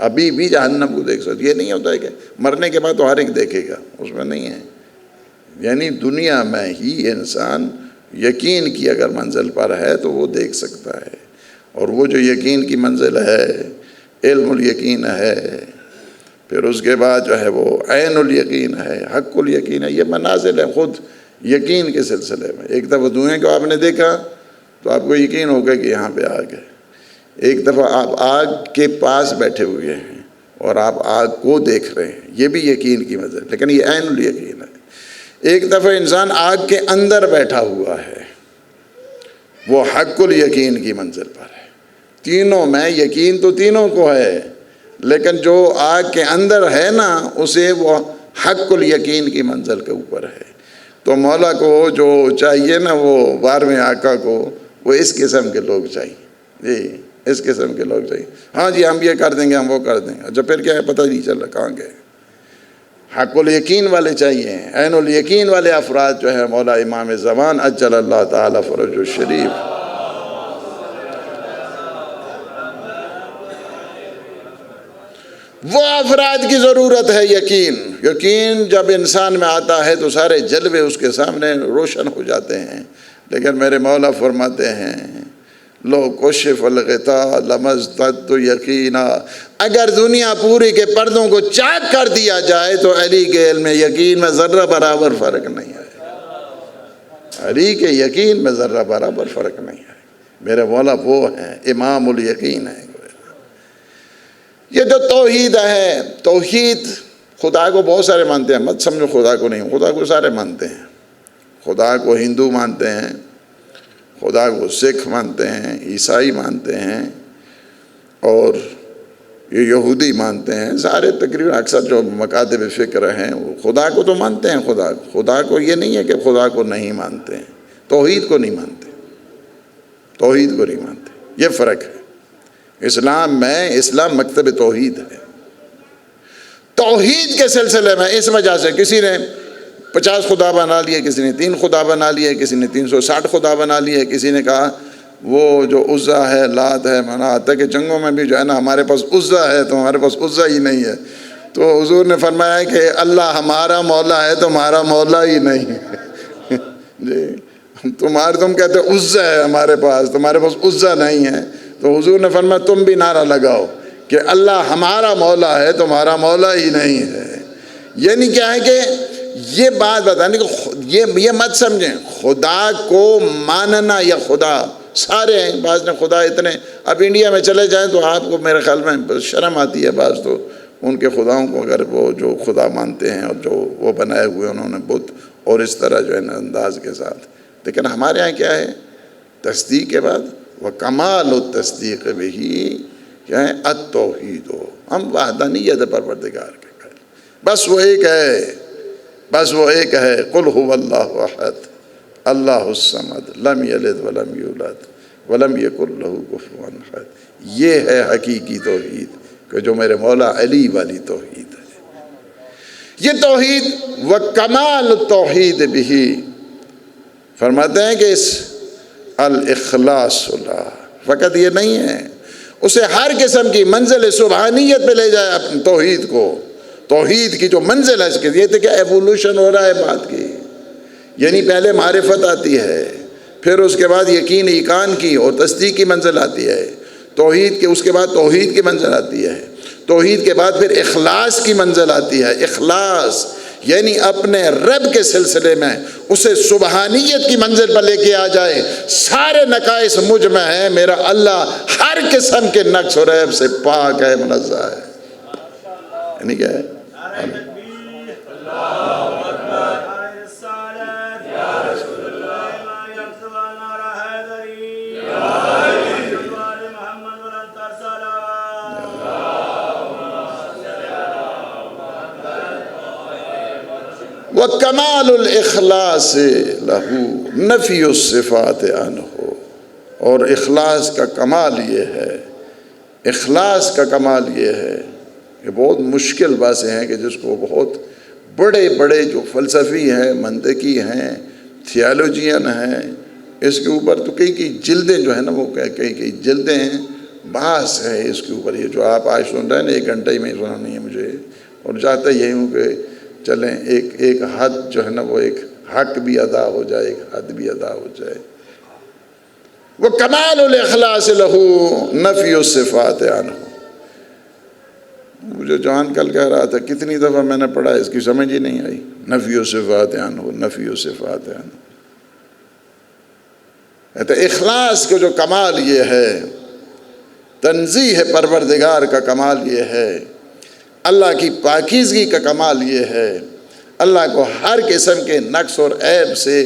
A: ابھی بھی جہنم کو دیکھ سکتے. یہ نہیں ہوتا ہے کہ مرنے کے بعد تو ہر ایک دیکھے گا، اس میں نہیں ہے. یعنی دنیا میں ہی انسان یقین کی اگر منزل پر ہے تو وہ دیکھ سکتا ہے. اور وہ جو یقین کی منزل ہے، علم الیقین ہے، پھر اس کے بعد جو ہے وہ عین الیقین ہے، حق الیقین ہے. یہ منازل ہے خود یقین کے سلسلے میں. ایک دفعہ دھوئیں کو آپ نے دیکھا تو آپ کو یقین ہوگا کہ یہاں پہ آگ ہے. ایک دفعہ آپ آگ کے پاس بیٹھے ہوئے ہیں اور آپ آگ کو دیکھ رہے ہیں، یہ بھی یقین کی منزل، لیکن یہ عین الیقین ہے. ایک دفعہ انسان آگ کے اندر بیٹھا ہوا ہے، وہ حق الیقین کی منزل پر ہے. تینوں میں یقین تو تینوں کو ہے، لیکن جو آگ کے اندر ہے نا اسے وہ حق الیقین کی منزل کے اوپر ہے. تو مولا کو جو چاہیے نا، وہ 12ویں آقا کو وہ اس قسم کے لوگ چاہیے. جی اس قسم کے لوگ چاہیے. ہاں جی ہم یہ کر دیں گے، ہم وہ کر دیں گے. اچھا پھر کیا ہے پتہ نہیں چل رہا کہاں گئے. حق الیقین والے چاہیے، عین الیقین والے افراد جو ہے مولا امام زمان عجل اللہ تعالی فرج الشریف. وہ افراد کی ضرورت ہے یقین. یقین جب انسان میں آتا ہے تو سارے جلوے اس کے سامنے روشن ہو جاتے ہیں. لیکن میرے مولا فرماتے ہیں لو کشف الغطاء لمزددت یقینا. اگر دنیا پوری کے پردوں کو چاک کر دیا جائے تو علی کے علم یقین میں ذرہ برابر فرق نہیں ہے. علی کے یقین میں ذرہ برابر فرق نہیں ہے. میرے مولا وہ ہیں امام الیقین ہیں. یہ جو توحید ہے، توحید خدا کو بہت سارے مانتے ہیں. مت سمجھو خدا کو نہیں، خدا کو سارے مانتے ہیں. خدا کو ہندو مانتے ہیں، خدا کو سکھ مانتے ہیں، عیسائی مانتے ہیں، اور یہ یہودی مانتے ہیں. سارے تقریباً اکثر جو مکاتب فکر ہیں وہ خدا کو تو مانتے ہیں. خدا کو یہ نہیں ہے کہ خدا کو نہیں مانتے ہیں. توحید کو نہیں مانتے، توحید کو نہیں مانتے. یہ فرق ہے. اسلام میں، اسلام مکتب توحید ہے. توحید کے سلسلے میں اس وجہ سے کسی نے 50 خدا بنا لیے، کسی نے 3 خدا بنا لیے، کسی نے 360 خدا بنا لیے. کسی نے کہا وہ جو عزا ہے، لات ہے، منات ہے، کہ جنگوں میں بھی جو ہے نا ہمارے پاس عزا ہے تو ہمارے پاس عزا ہی نہیں ہے. تو حضور نے فرمایا کہ اللہ ہمارا مولا ہے تمہارا مولا ہی نہیں ہے. جی تم کہتے عزا ہے ہمارے پاس، تمہارے پاس عزا نہیں ہے. تو حضور نے فرمایا تم بھی نعرہ لگاؤ کہ اللہ ہمارا مولا ہے تمہارا مولا ہی نہیں ہے. یعنی کیا ہے کہ یہ بات بتانے کہ یہ مت سمجھیں خدا کو ماننا یا خدا سارے ہیں. بعض نے خدا اتنے، اب انڈیا میں چلے جائیں تو آپ کو میرے خیال میں شرم آتی ہے. بعض تو ان کے خداؤں کو اگر وہ جو خدا مانتے ہیں اور جو وہ بنائے ہوئے انہوں نے بت اور اس طرح جو ہے نا انداز کے ساتھ. لیکن ہمارے یہاں کیا ہے؟ تصدیق کے بعد وکمال التصدیق بہی کیا ہے؟ التوحید. ہم وحدانیت پروردگار کے بس وہ ایک ہے، بس وہ ایک ہے، قل هو اللہ احد اللہ الصمد لم یلد ولم یولد ولم یکن لہ کفوا احد۔ یہ ہے حقیقی توحید کہ جو میرے مولا علی والی توحید ہے۔ یہ توحید وکمال توحید بھی فرماتے ہیں کہ اس الاخلاص اللہ، فقط یہ نہیں ہے، اسے ہر قسم کی منزل سبحانیت پہ لے جائے اپنے توحید کو، توحید کی جو منزل ہے اس کے، یہ تو کیا ایوولوشن ہو رہا ہے بات کی، یعنی پہلے معرفت آتی ہے، پھر اس کے بعد یقین ایقان کی اور تصدیق کی منزل آتی ہے، توحید کے اس کے بعد توحید کی منزل آتی ہے، توحید کے بعد پھر اخلاص کی منزل آتی ہے۔ اخلاص یعنی اپنے رب کے سلسلے میں اسے سبحانیت کی منزل پر لے کے آ جائے، سارے نقائص مجھ میں ہیں، میرا اللہ ہر قسم کے نقص و عیب سے پاک ہے، منزہ ہے۔ یعنی کیا ہے؟ وَكَمَالُ الْإِخْلَاصِ لَهُ نَفْيُ الصِّفَاتِ عَنْهُ، اور اخلاص کا کمال یہ ہے، اخلاص کا کمال یہ ہے، یہ بہت مشکل باتیں ہیں کہ جس کو بہت بڑے بڑے جو فلسفی ہیں، منطقی ہیں، تھیالوجین ہیں، اس کے اوپر تو کئی جلدیں جو ہیں نا، وہ کئی جلدیں ہیں، بحث ہے اس کے اوپر۔ یہ جو آپ آج سن رہے ہیں نا، 1 گھنٹہ ہی میں سنا نہیں ہے مجھے، اور چاہتا یہی ہوں کہ چلیں ایک حد جو ہے نا، وہ ایک حق بھی ادا ہو جائے، ایک حد بھی ادا ہو جائے۔ وہ کمال الاخلاص لہو نفی الصفات عنہ، مجھے جوان کل کہہ رہا تھا کتنی دفعہ میں نے پڑھا، اس کی سمجھ ہی نہیں آئی، نفی الصفات عنہ، نفی الصفات عنہ۔ تو اخلاص کا جو کمال یہ ہے، تنزیہ پروردگار کا کمال یہ ہے، اللہ کی پاکیزگی کا کمال یہ ہے، اللہ کو ہر قسم کے نقص اور عیب سے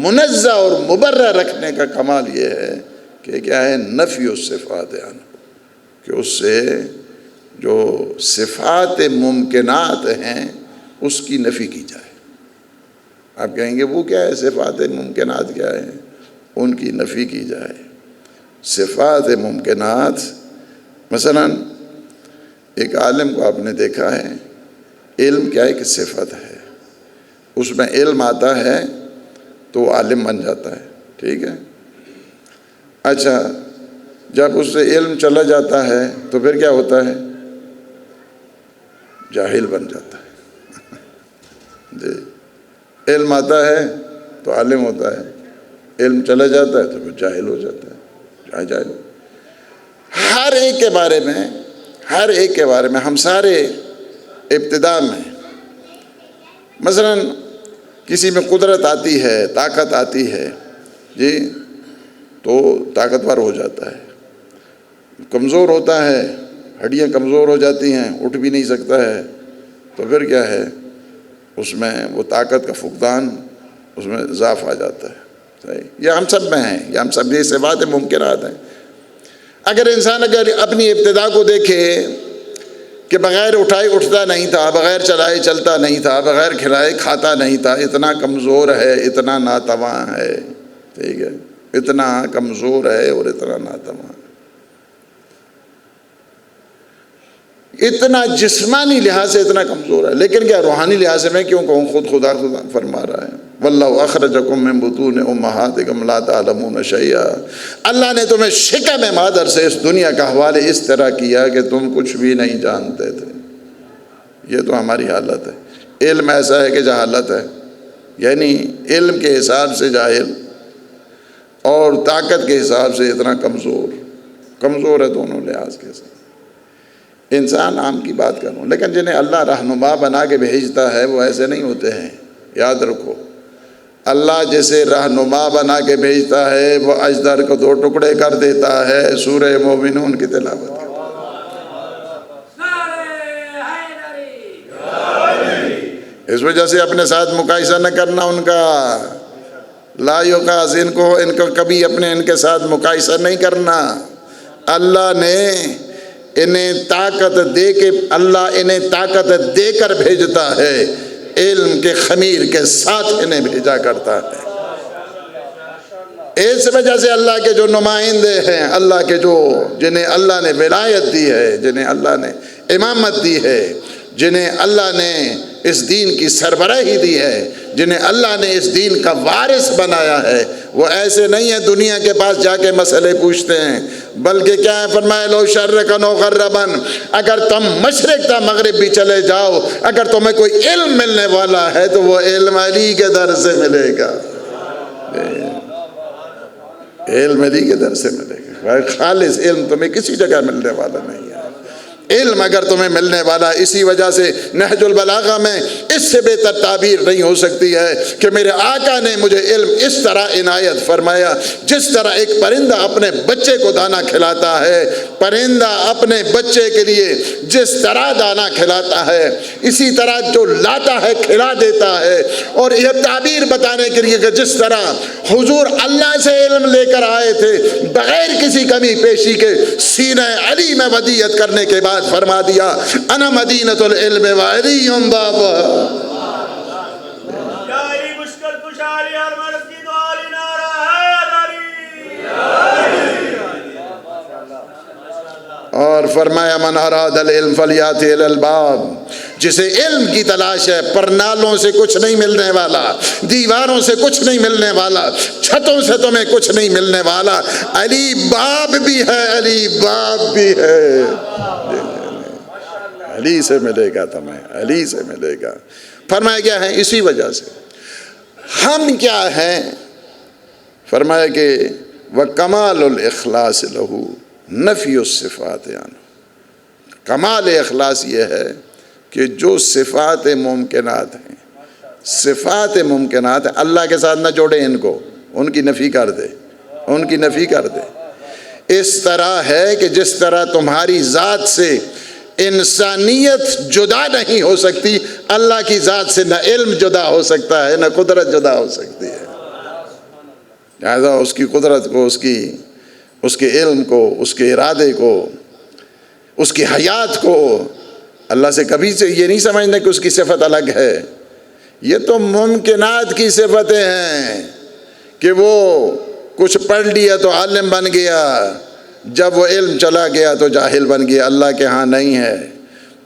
A: منزہ اور مبرہ رکھنے کا کمال یہ ہے کہ کیا ہے؟ نفی الصفات عنہ، کہ اس سے جو صفات ممکنات ہیں اس کی نفی کی جائے۔ آپ کہیں گے وہ کیا ہے؟ صفات ممکنات کیا ہیں؟ ان کی نفی کی جائے۔ صفات ممکنات، مثلا ایک عالم کو آپ نے دیکھا ہے، علم کیا ہے کہ صفت ہے، اس میں علم آتا ہے تو وہ عالم بن جاتا ہے، ٹھیک ہے؟ اچھا، جب اس سے علم چلا جاتا ہے تو پھر کیا ہوتا ہے؟ جاہل بن جاتا ہے۔ جی، علم آتا ہے تو عالم ہوتا ہے، علم چلا جاتا ہے تو پھر جاہل ہو جاتا ہے، جاہل۔ ہر ایک کے بارے میں، ہر ایک کے بارے میں ہم سارے ابتدا میں، مثلا کسی میں قدرت آتی ہے، طاقت آتی ہے، جی، تو طاقتور ہو جاتا ہے، کمزور ہوتا ہے، ہڈیاں کمزور ہو جاتی ہیں، اٹھ بھی نہیں سکتا ہے، تو پھر کیا ہے؟ اس میں وہ طاقت کا فقدان، اس میں ضعف آ جاتا ہے۔ صحیح، یہ ہم سب میں ہیں، یہ ہم سب، یہ صفات ممکنات ہیں۔ اگر انسان اپنی ابتدا کو دیکھے کہ بغیر اٹھائے اٹھتا نہیں تھا، بغیر چلائے چلتا نہیں تھا، بغیر کھلائے کھاتا نہیں تھا، اتنا کمزور ہے، اتنا ناتواں ہے، ٹھیک ہے، اتنا کمزور ہے اور اتنا ناتواں ہے، اتنا جسمانی لحاظ سے اتنا کمزور ہے، لیکن کیا روحانی لحاظ سے میں کیوں کہوں؟ خود خدا فرما رہا ہے، واللہ اخرجکم من بطون امہاتکم لا تعلمون شیئا، اللہ نے تمہیں شکم مادر سے اس دنیا کا حوالے اس طرح کیا کہ تم کچھ بھی نہیں جانتے تھے۔ یہ تو ہماری حالت ہے، علم ایسا ہے کہ جہالت ہے، یعنی علم کے حساب سے جاہل اور طاقت کے حساب سے اتنا کمزور ہے دونوں لحاظ کے ساتھ۔ انسان عام کی بات کروں، لیکن جنہیں اللہ رہنما بنا کے بھیجتا ہے وہ ایسے نہیں ہوتے ہیں، یاد رکھو، اللہ جسے رہنما بنا کے بھیجتا ہے وہ اجدر کو 2 ٹکڑے کر دیتا ہے۔ سورہ مومنون کی تلاوت کرو۔ اس وجہ سے اپنے ساتھ مقایسہ نہ کرنا ان کا، لا یقاس، ان کو کبھی ان کے ساتھ مقایسہ نہیں کرنا۔ اللہ نے انہیں طاقت دے کے اللہ انہیں طاقت دے کر بھیجتا ہے، علم کے خمیر کے ساتھ انہیں بھیجا کرتا ہے۔ اس وجہ سے اللہ کے جو نمائندے ہیں، اللہ کے جو جنہیں اللہ نے ولایت دی ہے، جنہیں اللہ نے امامت دی ہے، جنہیں اللہ نے اس دین کی سربراہی دی ہے، جنہیں اللہ نے اس دین کا وارث بنایا ہے، وہ ایسے نہیں ہیں دنیا کے پاس جا کے مسئلے پوچھتے ہیں، بلکہ کیا ہے فرمایا لو شرقن و غربن، اگر تم مشرق تا مغرب بھی چلے جاؤ، اگر تمہیں کوئی علم ملنے والا ہے تو وہ علم علی کے در سے ملے گا، علم علی کے در سے ملے گا۔ خالص علم تمہیں کسی جگہ ملنے والا نہیں ہے۔ علم اگر تمہیں ملنے والا، اسی وجہ سے نہج البلاغہ میں اس سے بہتر تعبیر نہیں ہو سکتی ہے کہ میرے آقا نے مجھے علم اس طرح عنایت فرمایا، جس طرح ایک پرندہ اپنے بچے کو دانا کھلاتا ہے، پرندہ اپنے بچے کے لیے جس طرح دانا کھلاتا ہے، اسی طرح جو لاتا ہے کھلا دیتا ہے۔ اور یہ تعبیر بتانے کے لیے کہ جس طرح حضور اللہ سے علم لے کر آئے تھے بغیر کسی کمی پیشی کے، سینہ علی میں ودیعت کرنے کے بعد فرما دیا انا مدینۃ العلم وعلی بابا۔
B: یا علی مشکل کشاری ہر مرض کی دعا علی نعرہ حیدری۔
A: اور فرمایا من اراد العلم فلیاتی الی الباب، جسے علم کی تلاش ہے، پرنالوں سے کچھ نہیں ملنے والا، دیواروں سے کچھ نہیں ملنے والا، چھتوں سے تمہیں کچھ نہیں ملنے والا، علی باب بھی ہے، علی باب بھی ہے، علی سے ملے گا تمہیں، علی سے ملے گا۔ فرمایا کیا ہے؟ اسی وجہ سے ہم کیا ہیں؟ فرمایا کہ وَكَمَالُ الْإِخْلَاصِ لَهُ نَفْيُ الصِّفَاتِ عَنْهُ، کمال اخلاص یہ ہے کہ جو صفات ممکنات ہیں، صفات ممکنات ہیں، اللہ کے ساتھ نہ جوڑے ان کو، ان کی نفی کر دے، ان کی نفی کر دے۔ اس طرح ہے کہ جس طرح تمہاری ذات سے انسانیت جدا نہیں ہو سکتی، اللہ کی ذات سے نہ علم جدا ہو سکتا ہے نہ قدرت جدا ہو سکتی ہے۔ لہذا اس کی قدرت کو، اس کے علم کو، اس کے ارادے کو، اس کی حیات کو اللہ سے کبھی سے یہ نہیں سمجھنا کہ اس کی صفت الگ ہے۔ یہ تو ممکنات کی صفتیں ہیں کہ وہ کچھ پڑھ لیا تو عالم بن گیا، جب وہ علم چلا گیا تو جاہل بن گیا۔ اللہ کے ہاں نہیں ہے،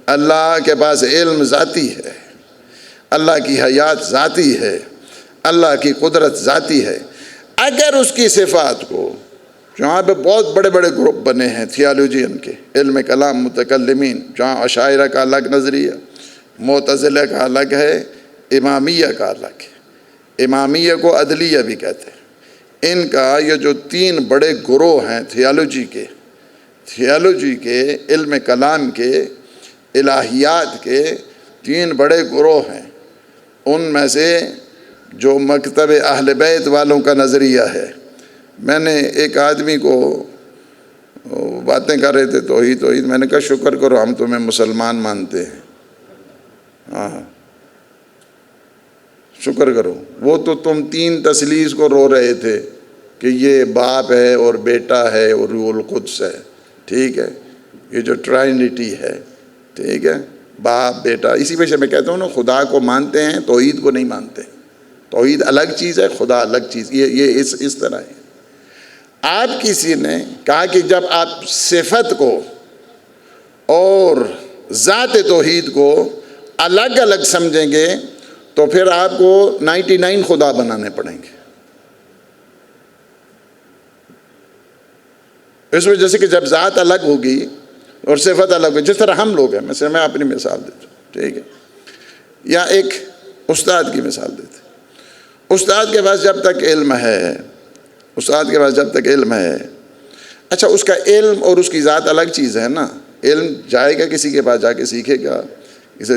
A: اللہ کے پاس علم ذاتی ہے، اللہ کی حیات ذاتی ہے، اللہ کی قدرت ذاتی ہے۔ اگر اس کی صفات کو، جہاں پہ بہت بڑے بڑے گروپ بنے ہیں تھیالوجین کے، علم کلام متکلمین، جہاں اشاعرہ کا الگ نظریہ، معتزلہ کا الگ ہے، امامیہ کا الگ ہے، امامیہ کو عدلیہ بھی کہتے ہیں۔ ان کا یہ جو تین بڑے گروہ ہیں تھیالوجی کے، علم کلام کے، الہیات کے تین بڑے گروہ ہیں۔ ان میں سے جو مکتب اہل بیت والوں کا نظریہ ہے، میں نے ایک آدمی کو باتیں کر رہے تھے توحید، میں نے کہا شکر کرو ہم تمہیں مسلمان مانتے ہیں، ہاں شکر کرو۔ وہ تو تم تین تثلیث کو رو رہے تھے کہ یہ باپ ہے اور بیٹا ہے اور روح القدس ہے، ٹھیک ہے، یہ جو ٹرائنٹی ہے، ٹھیک ہے، باپ بیٹا۔ اسی وجہ سے میں کہتا ہوں نا، خدا کو مانتے ہیں توحید کو نہیں مانتے۔ توحید الگ چیز ہے، خدا الگ چیز، یہ اس طرح ہے۔ آپ کسی نے کہا کہ جب آپ صفت کو اور ذات توحید کو الگ الگ سمجھیں گے تو پھر آپ کو 99 خدا بنانے پڑیں گے۔ اس وجہ سے کہ جب ذات الگ ہوگی اور صفت الگ ہوگی، جس طرح ہم لوگ ہیں، مثلا میں اپنی مثال دیتا ہوں، ٹھیک ہے، یا ایک استاد کی مثال دیتے ہیں۔ استاد کے پاس جب تک علم ہے، اچھا اس کا علم اور اس کی ذات الگ چیز ہے نا۔ علم جائے گا کسی کے پاس، جا کے سیکھے گا، اسے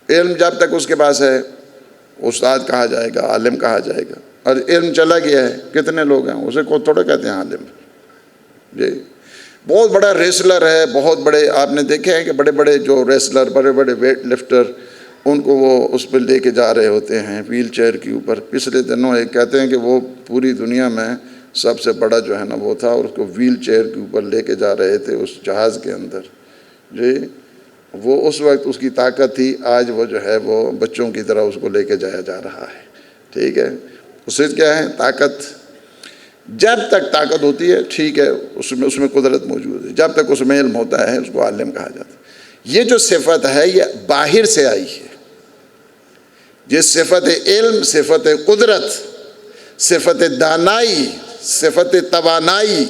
A: علم جب تک اس کے پاس ہے استاد کہا جائے گا، عالم کہا جائے گا۔ اور علم چلا گیا ہے، کتنے لوگ ہیں، اسے کو تھوڑا کہتے ہیں عالم جی۔ بہت بڑا ریسلر ہے، بہت بڑے، آپ نے دیکھے ہیں کہ بڑے بڑے جو ریسلر، بڑے بڑے ویٹ لفٹر، ان کو وہ اس پہ لے کے جا رہے ہوتے ہیں ویل چیئر کے اوپر۔ پچھلے دنوں ایک کہتے ہیں کہ وہ پوری دنیا میں سب سے بڑا جو ہے نا وہ تھا، اور اس کو ویل چیئر کے اوپر لے کے جا رہے تھے اس جہاز کے اندر جی. وہ اس وقت اس کی طاقت تھی، آج وہ جو ہے وہ بچوں کی طرح اس کو لے کے جایا جا رہا ہے. ٹھیک ہے، اس سے کیا ہے طاقت، جب تک طاقت ہوتی ہے ٹھیک ہے اس میں قدرت موجود ہے، جب تک اس میں علم ہوتا ہے اس کو عالم کہا جاتا ہے. یہ جو صفت ہے یہ باہر سے آئی ہے، یہ صفت علم، صفت قدرت، صفت دانائی، صفت توانائی،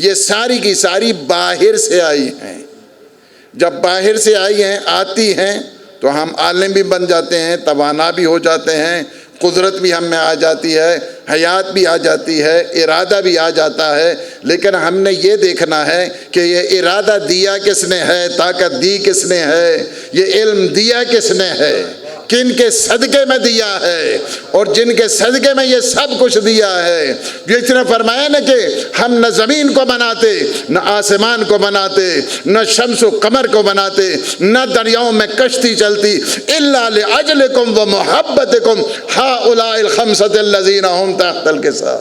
A: یہ ساری کی ساری باہر سے آئی ہیں. جب باہر سے آئی ہیں، آتی ہیں تو ہم عالم بھی بن جاتے ہیں، توانا بھی ہو جاتے ہیں، قدرت بھی ہم میں آ جاتی ہے، حیات بھی آ جاتی ہے، ارادہ بھی آ جاتا ہے. لیکن ہم نے یہ دیکھنا ہے کہ یہ ارادہ دیا کس نے ہے، طاقت دی کس نے ہے، یہ علم دیا کس نے ہے، کن کے صدقے میں دیا ہے، اور جن کے صدقے میں یہ سب کچھ دیا ہے. جس نے فرمایا نا کہ ہم نہ زمین کو بناتے، نہ آسمان کو بناتے، نہ شمس و قمر کو بناتے، نہ دریاؤں میں کشتی چلتی، الا لاجلکم و محبتکم ہؤلاء الخمسۃ الذین هم تحت الکساء.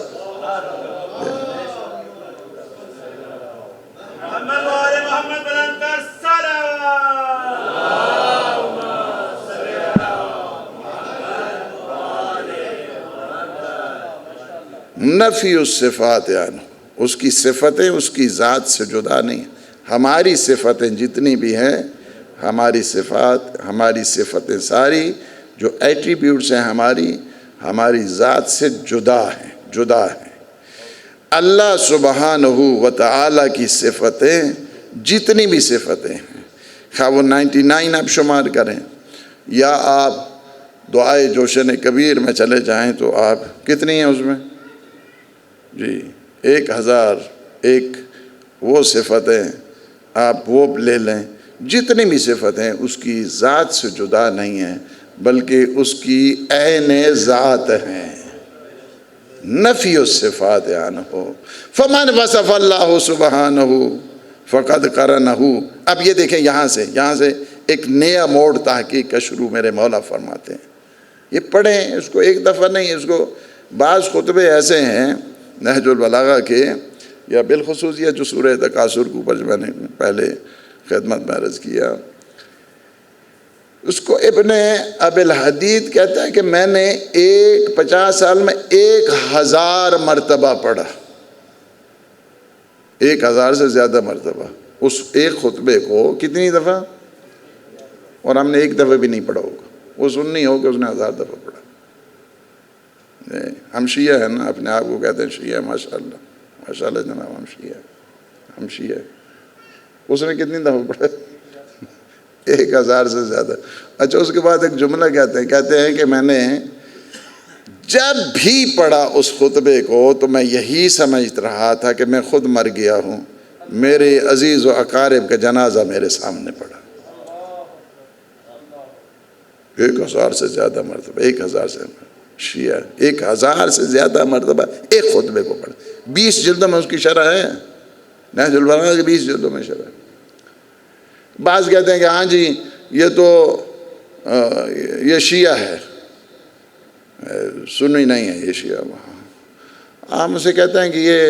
B: محمد وآل محمد بلند کر صلوات.
A: نفی الصفات یعنی اس کی صفتیں اس کی ذات سے جدا نہیں. ہماری صفتیں جتنی بھی ہیں، ہماری صفتیں ساری جو ایٹریبیوٹس ہیں ہماری ذات سے جدا ہیں. اللہ سبحانہ و تعالیٰ کی صفتیں جتنی بھی صفتیں ہیں، خواہ وہ 99 آپ شمار کریں یا آپ دعائے جوشن کبیر میں چلے جائیں تو آپ کتنی ہیں اس میں جی 1001 وہ صفتیں آپ وہ لے لیں. جتنی بھی صفتیں اس کی ذات سے جدا نہیں ہیں بلکہ اس کی عین ذات ہیں. نفی الصفات عنہ فمن وصف اللہ سبحانہ فقد قرنہ. اب یہ دیکھیں یہاں سے ایک نیا موڑ تحقیق کا شروع میرے مولا فرماتے ہیں. یہ پڑھیں اس کو ایک دفعہ نہیں، اس کو بعض خطبے ایسے ہیں نہج البلاغہ کے، یا بالخصوص یہ جو سورہ تکاثر کے اوپر جو میں نے پہلے خدمت میں عرض کیا، اس کو ابن ابی الحدید کہتا ہے کہ میں نے 50 سال میں 1000 مرتبہ پڑھا، 1000 سے زیادہ مرتبہ اس ایک خطبے کو. کتنی دفعہ؟ اور ہم نے ایک دفعہ بھی نہیں پڑھا ہوگا. وہ سننی ہو کہ اس نے 1000 دفعہ پڑھا. ہم شیعہ ہیں نا، اپنے آپ کو کہتے ہیں شیعہ، ماشاءاللہ جناب ہم شیعہ. اس نے کتنی دفعہ پڑھا؟ 1000 سے زیادہ. اچھا اس کے بعد ایک جملہ کہتے ہیں کہ میں نے جب بھی پڑھا اس خطبے کو تو میں یہی سمجھ رہا تھا کہ میں خود مر گیا ہوں، میرے عزیز و اقارب کا جنازہ میرے سامنے پڑا. 1000 سے زیادہ مرتبہ، 1000 سے شیعہ 1000 سے زیادہ مرتبہ ایک خطبے کو پڑھا. 20 جلدوں میں اس کی شرح ہے، نہج البلاغہ کی 20 جلدوں میں شرح ہے. بعض کہتے ہیں کہ ہاں جی یہ تو یہ شیعہ ہے، سنی نہیں ہے یہ شیعہ. ہم اسے کہتے ہیں کہ یہ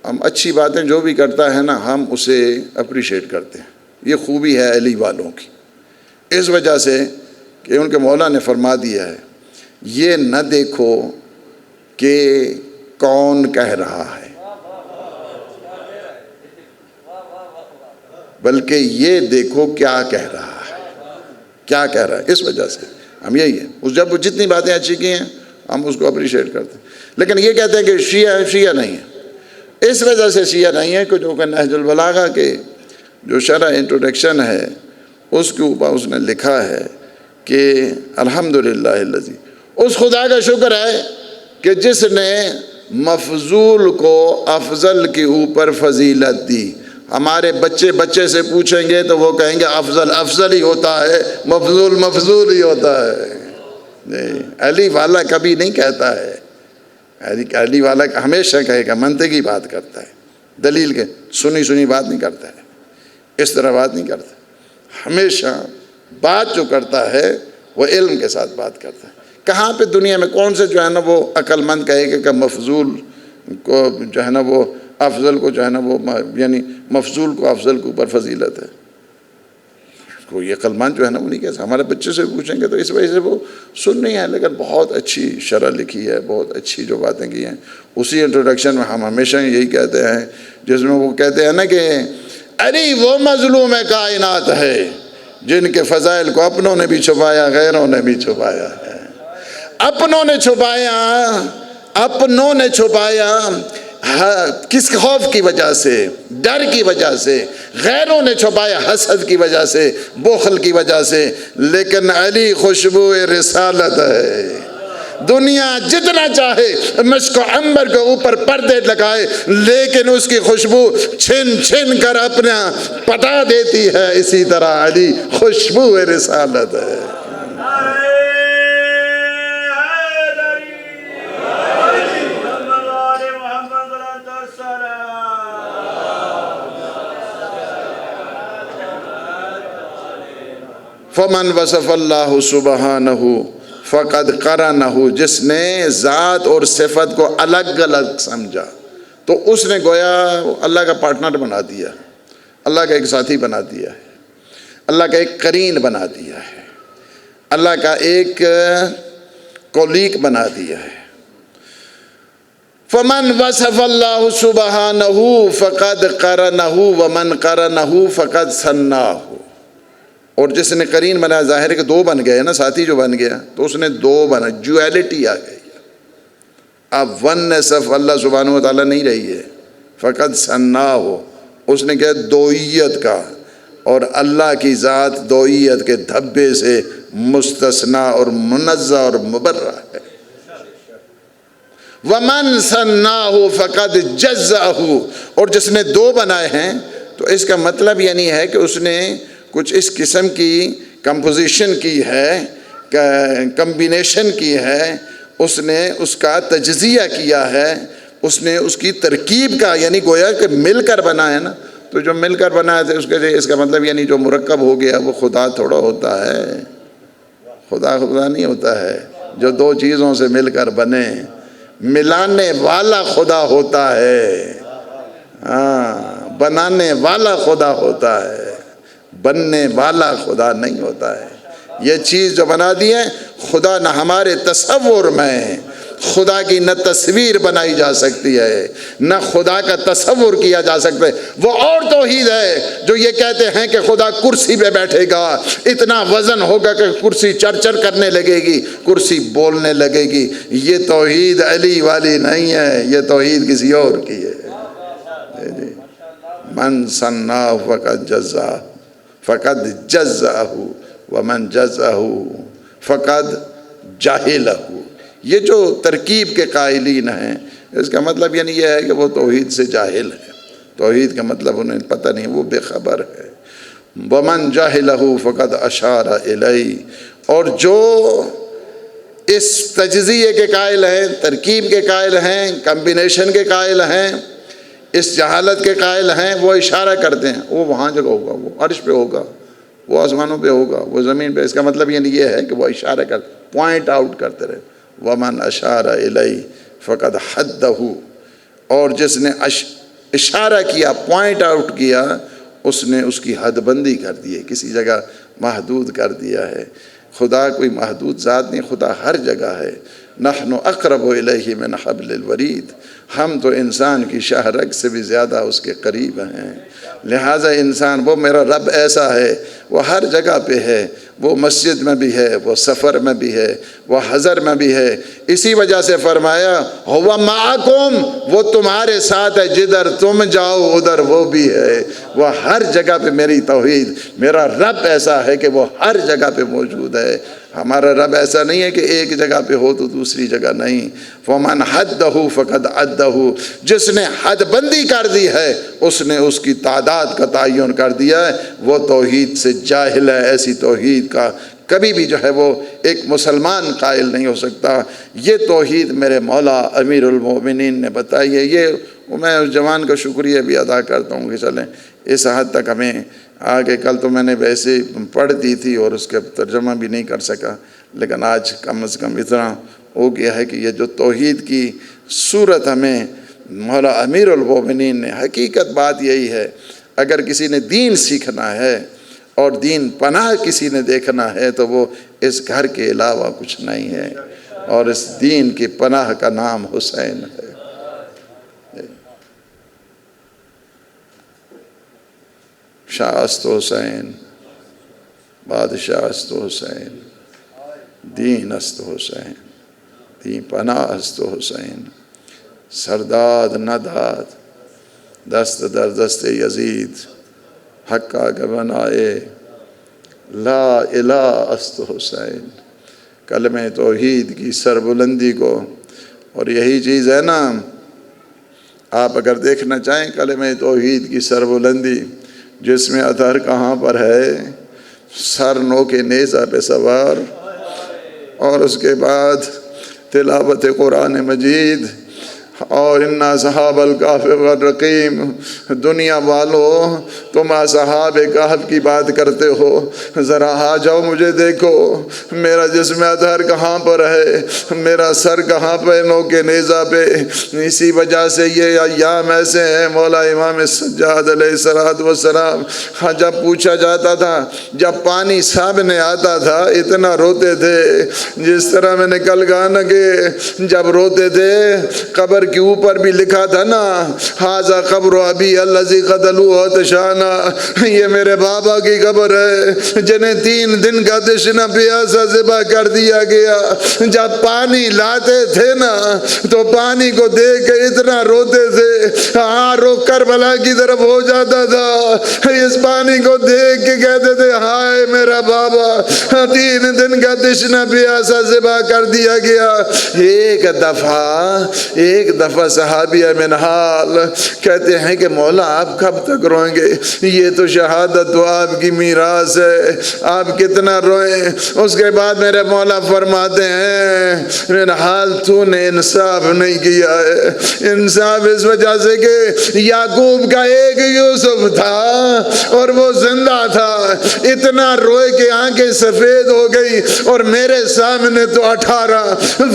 A: ہم اچھی باتیں جو بھی کرتا ہے نا ہم اسے اپریشیٹ کرتے ہیں. یہ خوبی ہے علی والوں کی، اس وجہ سے کہ ان کے مولا نے فرما دیا ہے یہ نہ دیکھو کہ کون کہہ رہا ہے بلکہ یہ دیکھو کیا کہہ رہا ہے. اس وجہ سے ہم یہی ہے، جب وہ جتنی باتیں اچھی کی ہیں ہم اس کو اپریشیٹ کرتے ہیں. لیکن یہ کہتے ہیں کہ شیعہ نہیں ہے. اس وجہ سے شیعہ نہیں ہے کہ جو کہ نہج البلاغہ کے جو شرح انٹروڈکشن ہے اس کے اوپر اس نے لکھا ہے کہ الحمدللہ الذی، اس خدا کا شکر ہے کہ جس نے مفضول کو افضل کے اوپر فضیلت دی. ہمارے بچے سے پوچھیں گے تو وہ کہیں گے افضل ہی ہوتا ہے، مفضول ہی ہوتا ہے. نہیں، علی والا کبھی نہیں کہتا ہے. علی والا ہمیشہ کہے گا، منطقی بات کرتا ہے، دلیل کے سنی بات نہیں کرتا ہے، اس طرح بات نہیں کرتا. ہمیشہ بات جو کرتا ہے وہ علم کے ساتھ بات کرتا ہے. کہاں پہ دنیا میں کون سے جو ہے نا وہ عقل مند کہے گا کہ مفضول کو جو ہے نا وہ افضل کو جو ہے نا وہ یعنی مفضول کو افضل کے اوپر فضیلت ہے؟ کوئی عقل مند جو ہے نا وہ نہیں کہہ سکتا. ہمارے بچے سے پوچھیں گے تو اس وجہ سے وہ سن نہیں ہے، لیکن بہت اچھی شرح لکھی ہے، بہت اچھی جو باتیں کی ہیں. اسی انٹروڈکشن میں ہم ہمیشہ یہی کہتے ہیں جس میں وہ کہتے ہیں نا کہ علی وہ مظلوم کائنات ہے جن کے فضائل کو اپنوں نے بھی چھپایا غیروں نے بھی چھپایا ہے. اپنوں نے چھپایا کس خوف کی وجہ سے، ڈر کی وجہ سے. غیروں نے چھپایا حسد کی وجہ سے، بخل کی وجہ سے. لیکن علی خوشبو رسالت ہے. دنیا جتنا چاہے مشک و عنبر کے اوپر پردے لگائے، لیکن اس کی خوشبو چھن چھن کر اپنا پٹا دیتی ہے. اسی طرح علی خوشبو رسالت ہے. فمن وصف اللہ سبحانہ فقد قرنہ، جس نے ذات اور صفت کو الگ الگ سمجھا تو اس نے گویا اللہ کا پارٹنر بنا دیا، اللہ کا ایک ساتھی بنا دیا ہے، اللہ کا ایک قرین بنا دیا ہے، اللہ کا ایک کولیگ بنا دیا ہے. فمن وصف اللہ سبحانہ فقد قرنہ ومن قرنہ فقد ثناہ. اور جس نے قرین بنا، ظاہر ہے کہ دو بن گئے نا، ساتھی جو بن گیا تو اس نے دو بنا، ڈویلٹی آ گئی. اب ونس آف اللہ سبحانہ و تعالیٰ نہیں رہی ہے. فقط ثناہ ہو، اس نے کہا دوئیت کا، اور اللہ کی ذات دوئیت کے دھبے سے مستثنا اور منزہ اور مبرہ ہے. ومن ثناہ فقد جزہ، اور جس نے دو بنائے ہیں تو اس کا مطلب یعنی ہے کہ اس نے کچھ اس قسم کی کمپوزیشن کی ہے، کمبینیشن کی ہے، اس نے اس کا تجزیہ کیا ہے، اس نے اس کی ترکیب کا، یعنی گویا کہ مل کر بنا ہے نا. تو جو مل کر بنا ہے اس کا مطلب یعنی جو مرکب ہو گیا وہ خدا تھوڑا ہوتا ہے. خدا نہیں ہوتا ہے. جو دو چیزوں سے مل کر بنے، ملانے والا خدا ہوتا ہے. ہاں، بنانے والا خدا ہوتا ہے، بننے والا خدا نہیں ہوتا ہے. یہ چیز جو بنا دی ہے خدا، نہ ہمارے تصور میں خدا کی نہ تصویر بنائی جا سکتی ہے، نہ خدا کا تصور کیا جا سکتا ہے. وہ اور توحید ہے جو یہ کہتے ہیں کہ خدا کرسی پہ بیٹھے گا، اتنا وزن ہوگا کہ کرسی چر چر کرنے لگے گی، کرسی بولنے لگے گی. یہ توحید علی والی نہیں ہے، یہ توحید کسی اور کی ہے. من ثنا فقد جزا فقد جزہ ومن جزہ فقد جاہلہ. یہ جو ترکیب کے قائلین ہیں اس کا مطلب یعنی یہ ہے کہ وہ توحید سے جاہل ہے. توحید کا مطلب انہیں پتہ نہیں، وہ بے خبر ہے. ومن جاہلہ فقد اشار الیہ، اور جو اس تجزیے کے قائل ہیں، ترکیب کے قائل ہیں، کمبینیشن کے قائل ہیں، اس جہالت کے قائل ہیں، وہ اشارہ کرتے ہیں وہ وہاں جگہ ہوگا، وہ عرش پہ ہوگا، وہ آسمانوں پہ ہوگا، وہ زمین پہ. اس کا مطلب یعنی یہ ہے کہ وہ اشارہ کرتے، پوائنٹ آؤٹ کرتے رہے. ومن اشار الیہ فقد حدہ، اور جس نے اشارہ کیا، پوائنٹ آؤٹ کیا، اس نے اس کی حد بندی کر دی ہے، کسی جگہ محدود کر دیا ہے. خدا کوئی محدود ذات نہیں، خدا ہر جگہ ہے. نحن اقرب الیہ من حبل الورید، ہم تو انسان کی شاہ رگ سے بھی زیادہ اس کے قریب ہیں. لہٰذا انسان، وہ میرا رب ایسا ہے، وہ ہر جگہ پہ ہے، وہ مسجد میں بھی ہے، وہ سفر میں بھی ہے، وہ حضر میں بھی ہے. اسی وجہ سے فرمایا ہوا معکم، وہ تمہارے ساتھ ہے، جدھر تم جاؤ ادھر وہ بھی ہے. وہ ہر جگہ پہ میری توحید، میرا رب ایسا ہے کہ وہ ہر جگہ پہ موجود ہے. ہمارا رب ایسا نہیں ہے کہ ایک جگہ پہ ہو تو دوسری جگہ نہیں. فمن حدہ فقد عدہ، جس نے حد بندی کر دی ہے اس نے اس کی تعداد کا تعین کر دیا ہے. وہ توحید سے جاہل ہے. ایسی توحید کا کبھی بھی جو ہے وہ ایک مسلمان قائل نہیں ہو سکتا. یہ توحید میرے مولا امیر المومنین نے بتائی ہے. یہ میں اس جوان کا شکریہ بھی ادا کرتا ہوں کہ چلیں اس حد تک ہمیں آگے کل تو میں نے ویسے پڑھ دی تھی اور اس کا ترجمہ بھی نہیں کر سکا، لیکن آج کم از کم اتنا ہو گیا ہے کہ یہ جو توحید کی صورت ہمیں مولا امیر المومنین نے، حقیقت بات یہی ہے، اگر کسی نے دین سیکھنا ہے اور دین پناہ کسی نے دیکھنا ہے تو وہ اس گھر کے علاوہ کچھ نہیں ہے، اور اس دین کی پناہ کا نام حسین ہے۔ شاہ است حسین، بادشاہ است حسین، دین است حسین، دین پناہ است حسین، سرداد نداد دست در دست یزید، حقا کے بنائے لا الہ است حسین۔ کلمہ توحید کی سربلندی کو، اور یہی چیز ہے نا، آپ اگر دیکھنا چاہیں کلمہ توحید کی سربلندی، جس میں اطہر کہاں پر ہے، سر نو کے نیزہ پہ سوار، اور اس کے بعد تلاوت قرآن مجید، اور انا اصحاب الکہف والرقیم۔ دنیا والو تم اصحاب کہف کی بات کرتے ہو، ذرا آ جاؤ مجھے دیکھو، میرا جسم اطہر کہاں پر ہے، میرا سر کہاں پہ نو کے نیزہ پہ۔ اسی وجہ سے یہ ایام ایسے ہیں، مولا امام سجاد علیہ السلام ہاں جب پوچھا جاتا تھا، جب پانی سامنے آتا تھا اتنا روتے تھے، جس طرح میں نے کل کہا نا کہ جب روتے تھے قبر کے اوپر بھی لکھا تھا نا، ھذا قبر ابی الذی قتلوہ عطشانا، یہ میرے بابا کی قبر ہے جنہیں 3 دن کا تشنہ پیاسا ذبح کر دیا گیا۔ جب پانی لاتے تھے نا تو پانی کو دیکھ کے اتنا روتے تھے، رخ کربلا کی طرف ہو جاتا تھا، اس پانی کو دیکھ کے کہتے تھے ہائے میرا بابا، 3 دن کا تشنہ پیاسا ذبح کر دیا گیا۔ ایک دفعہ صحابیہ منہال کہتے ہیں کہ مولا آپ کب تک روئیں گے، یہ تو شہادت تو آپ کی میراث ہے، آپ کتنا روئیں۔ اس کے بعد میرے مولا فرماتے ہیں منہال تو نے انصاف نہیں کیا ہے، انصاف اس وجہ سے کہ یعقوب کا ایک یوسف تھا اور وہ زندہ تھا، اتنا روئے کہ آنکھیں سفید ہو گئی، اور میرے سامنے تو 18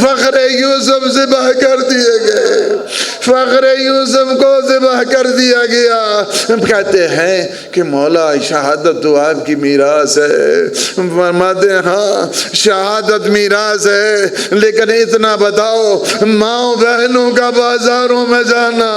A: فخر یوسف ذبح کر دیے گئے، فخر یوسف کو ذبح کر دیا گیا۔ کہتے ہیں کہ مولا شہادت تو آپ کی میراث ہے، فرماتے ہیں ہاں شہادت میراث ہے، لیکن اتنا بتاؤ ماؤں بہنوں کا بازاروں میں جانا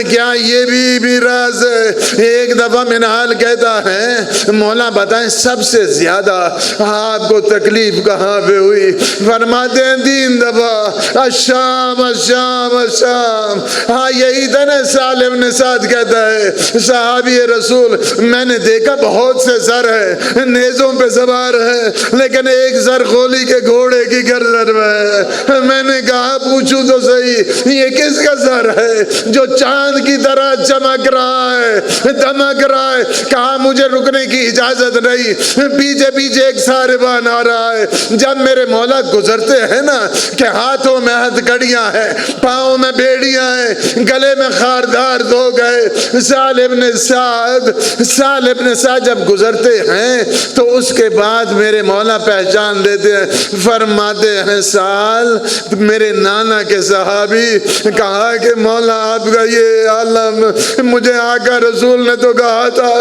A: کیا یہ بھی میراث ہے؟ ایک دفعہ منہال کہتا ہے مولا بتائیں سب سے زیادہ آپ کو تکلیف کہاں پہ ہوئی؟ فرماتے ہیں 3 دفعہ الشام الشام الشام۔ ہاں یہی تھا نا، سالم نے ساتھ کہتا ہے صحابی رسول میں نے دیکھا بہت سے سر ہے، نیزوں پہ سوار ہے، لیکن ایک سر خولی کے گھوڑے کی گردن میں ہے۔ میں نے کہا پوچھوں تو صحیح یہ کس کا سر ہے جو چاند کی طرح چمک رہا ہے، دمک رہا ہے؟ کہا مجھے رکنے کی اجازت نہیں، پیچھے پیچھے ایک ساربان آ رہا ہے۔ جب میرے مولا گزرتے ہیں نا کہ ہاتھوں میں ہتھ کڑیاں ہیں، پاؤں میں بیڑیاں ہیں، گلے میں خاردار دو گئے، سال ابن سعد جب گزرتے ہیں تو اس کے بعد میرے مولا پہچان لیتے ہیں، فرماتے ہیں سال میرے نانا کے صحابی۔ کہا کہ مولا آپ کا یہ عالم، مجھے آقا رسول نے تو کہا تھا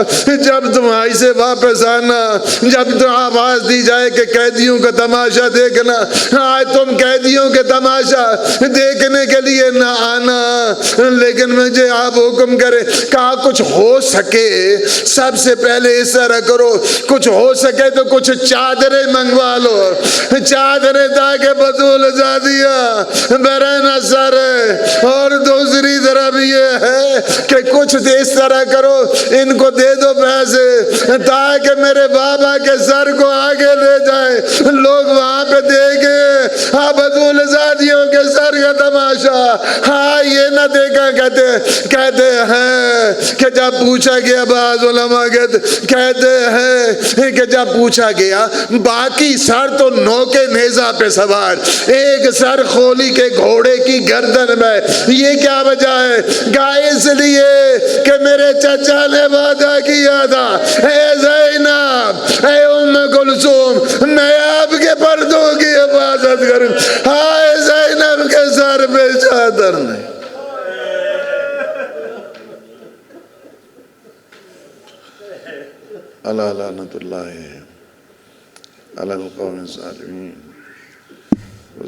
A: جب تم آئی سے واپس آنا، جب تو آواز دی جائے کہ قیدیوں کا تماشا دیکھنا، آج تم قیدیوں کے تماشا دیکھنے کے لیے نہ آنا، لیکن مجھے آپ حکم کرے۔ کہا کچھ ہو سکے سب سے پہلے اس طرح کرو، کچھ ہو سکے تو کچھ چادریں منگوا لو، چادریں تاکہ بطول زادیہ برہنہ سر ہے، اور دوسری طرف یہ ہے کہ کچھ اس طرح کرو ان کو دے دو پیسے تاکہ میرے بابا کے سر کو آگے لے جائے، لوگ وہاں پہ دیکھیں بطول زادیوں کے سر کا تماشا۔ ہاں یہ نہ دیکھا کہتے ہیں کہ جب پوچھا گیا، بعض علماء کہتے ہیں کہ جب پوچھا گیا باقی سر تو نوکے نیزہ پہ سوار، ایک سر خولی کے گھوڑے کی گردن میں، یہ کیا وجہ ہے؟ کہا اس لیے کہ میرے چچا نے وعدہ کیا تھا، اے زینب، اے ام کلثوم، میں آپ کے پردوں کی حفاظت کروں۔ ہائے زینب کے سر پہ چادر نہیں۔ اللہ لعنت اللہ علی القوم الظالمین۔